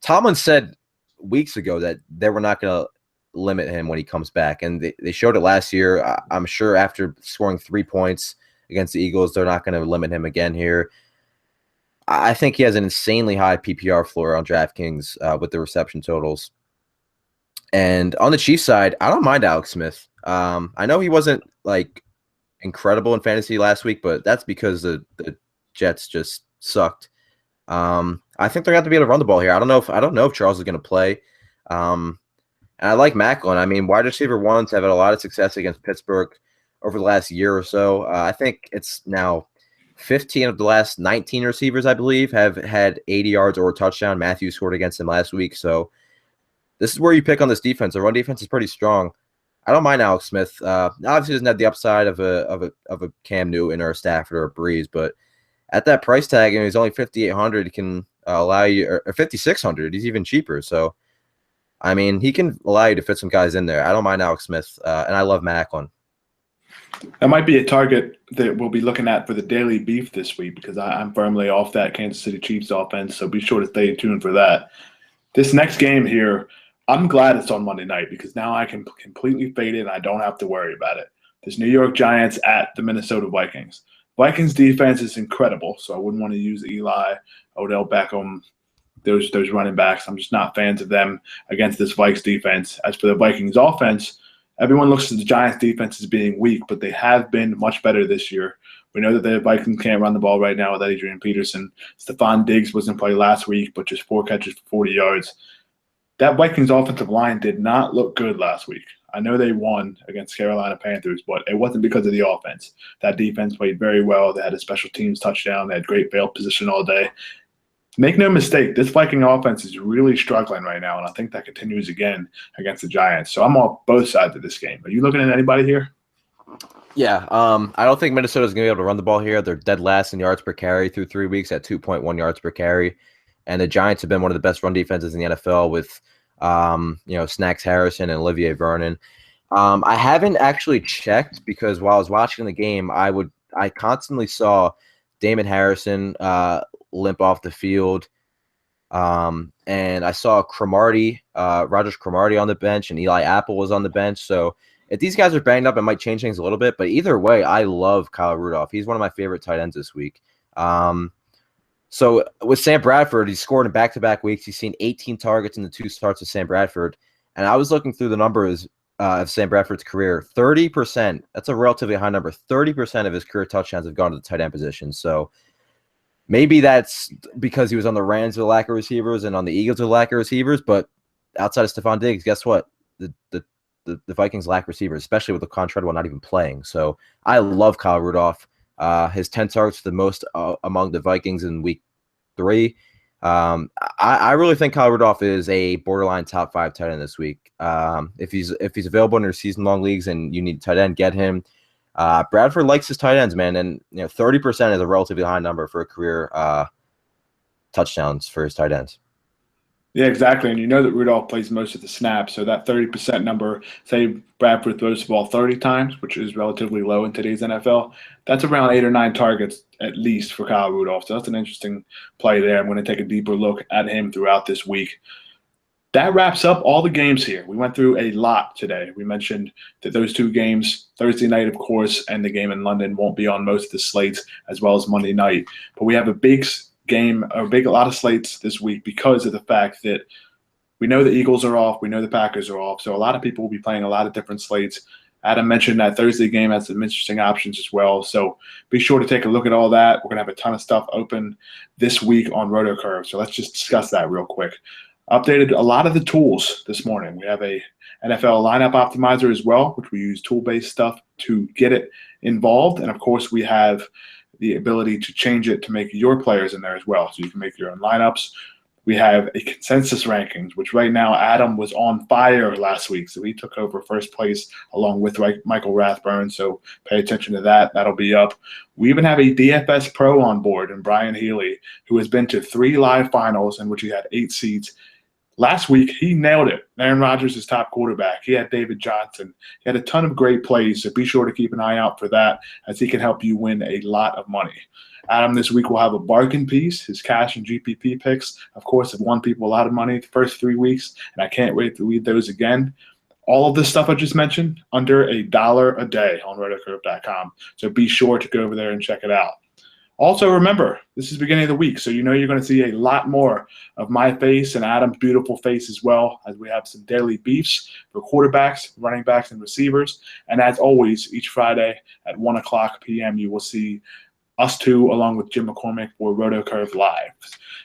Tomlin said weeks ago that they were not going to limit him when he comes back, and they showed it last year. I'm sure after scoring 3 points against the Eagles, they're not going to limit him again here. I think he has an insanely high PPR floor on DraftKings with the reception totals. And on the Chiefs side, I don't mind Alex Smith. I know he wasn't incredible in fantasy last week, but that's because the Jets just sucked. I think they're going to have to be able to run the ball here. I don't know if Charles is going to play. And I like Macklin. I mean, wide receiver ones have had a lot of success against Pittsburgh over the last year or so. I think it's now 15 of the last 19 receivers, I believe, have had 80 yards or a touchdown. Matthews scored against them last week. So this is where you pick on this defense. The run defense is pretty strong. I don't mind Alex Smith. Obviously, doesn't have the upside of a Cam Newton or a Stafford or a Breeze, but at that price tag, and he's only $5,800, he can allow you, or $5,600. He's even cheaper. So, I mean, he can allow you to fit some guys in there. I don't mind Alex Smith, and I love Macklin. That might be a target that we'll be looking at for the daily beef this week because I'm firmly off that Kansas City Chiefs offense, so be sure to stay tuned for that. This next game here, I'm glad it's on Monday night because now I can completely fade it and I don't have to worry about it. This New York Giants at the Minnesota Vikings. Vikings defense is incredible, so I wouldn't want to use Eli, Odell Beckham, those running backs. I'm just not fans of them against this Vikes defense. As for the Vikings offense, everyone looks at the Giants defense as being weak, but they have been much better this year. We know that the Vikings can't run the ball right now with Adrian Peterson. Stephon Diggs wasn't play last week, but just 4 catches for 40 yards. That Vikings offensive line did not look good last week. I know they won against Carolina Panthers, but it wasn't because of the offense. That defense played very well. They had a special teams touchdown. They had great field position all day. Make no mistake, this Viking offense is really struggling right now, and I think that continues again against the Giants. So I'm on both sides of this game. Are you looking at anybody here? Yeah, I don't think Minnesota's going to be able to run the ball here. They're dead last in yards per carry through 3 weeks at 2.1 yards per carry. And the Giants have been one of the best run defenses in the NFL with, Snacks Harrison and Olivier Vernon. I haven't actually checked because while I was watching the game, I constantly saw Damon Harrison limp off the field. And I saw Rogers Cromartie on the bench, and Eli Apple was on the bench. So if these guys are banged up, it might change things a little bit. But either way, I love Kyle Rudolph. He's one of my favorite tight ends this week. So with Sam Bradford, he's scored in back-to-back weeks. He's seen 18 targets in the 2 starts of Sam Bradford. And I was looking through the numbers of Sam Bradford's career. 30%, that's a relatively high number. 30% of his career touchdowns have gone to the tight end position. So maybe that's because he was on the Rams with a lack of receivers and on the Eagles with a lack of receivers. But outside of Stephon Diggs, guess what? The Vikings lack receivers, especially with the Treadwell not even playing. So I love Kyle Rudolph. His 10 targets, the most among the Vikings in week 3. I really think Kyle Rudolph is a borderline top 5 tight end this week. If he's available in your season-long leagues and you need tight end, get him. Bradford likes his tight ends, man, and 30% is a relatively high number for a career touchdowns for his tight ends. Yeah, exactly. And you know that Rudolph plays most of the snaps. So that 30% number, say Bradford throws the ball 30 times, which is relatively low in today's NFL, that's around 8 or 9 targets at least for Kyle Rudolph. So that's an interesting play there. I'm going to take a deeper look at him throughout this week. That wraps up all the games here. We went through a lot today. We mentioned that those 2 games, Thursday night, of course, and the game in London won't be on most of the slates, as well as Monday night. But we have a lot of slates this week because of the fact that we know the Eagles are off, we know the Packers are off, so a lot of people will be playing a lot of different slates. Adam mentioned that Thursday game has some interesting options as well, so be sure to take a look at all that. We're going to have a ton of stuff open this week on RotoCurve, so let's just discuss that real quick. Updated a lot of the tools this morning. We have a NFL lineup optimizer as well, which we use tool-based stuff to get it involved, and of course we have the ability to change it to make your players in there as well. So you can make your own lineups. We have a consensus rankings, which right now Adam was on fire last week. So he took over first place along with Michael Rathburn. So pay attention to that. That'll be up. We even have a DFS Pro on board, and Brian Healy, who has been to 3 live finals in which he had 8 seats. Last week, he nailed it. Aaron Rodgers is top quarterback. He had David Johnson. He had a ton of great plays, so be sure to keep an eye out for that as he can help you win a lot of money. Adam this week will have a bargain piece. His cash and GPP picks, of course, have won people a lot of money the first 3 weeks, and I can't wait to read those again. All of this stuff I just mentioned, under $1 a day on RotoCurve.com, so be sure to go over there and check it out. Also, remember, this is the beginning of the week, so you know you're going to see a lot more of my face and Adam's beautiful face as well, as we have some daily beefs for quarterbacks, running backs, and receivers. And as always, each Friday at 1 o'clock p.m., you will see us 2 along with Jim McCormick for RotoCurve Live.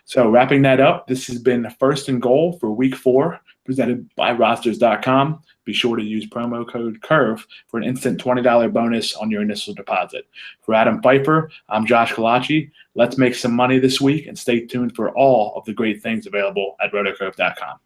So wrapping that up, this has been First and Goal for Week 4, presented by Rosters.com. Be sure to use promo code CURVE for an instant $20 bonus on your initial deposit. For Adam Pfeifer, I'm Josh Collacchi. Let's make some money this week and stay tuned for all of the great things available at RotoCurve.com.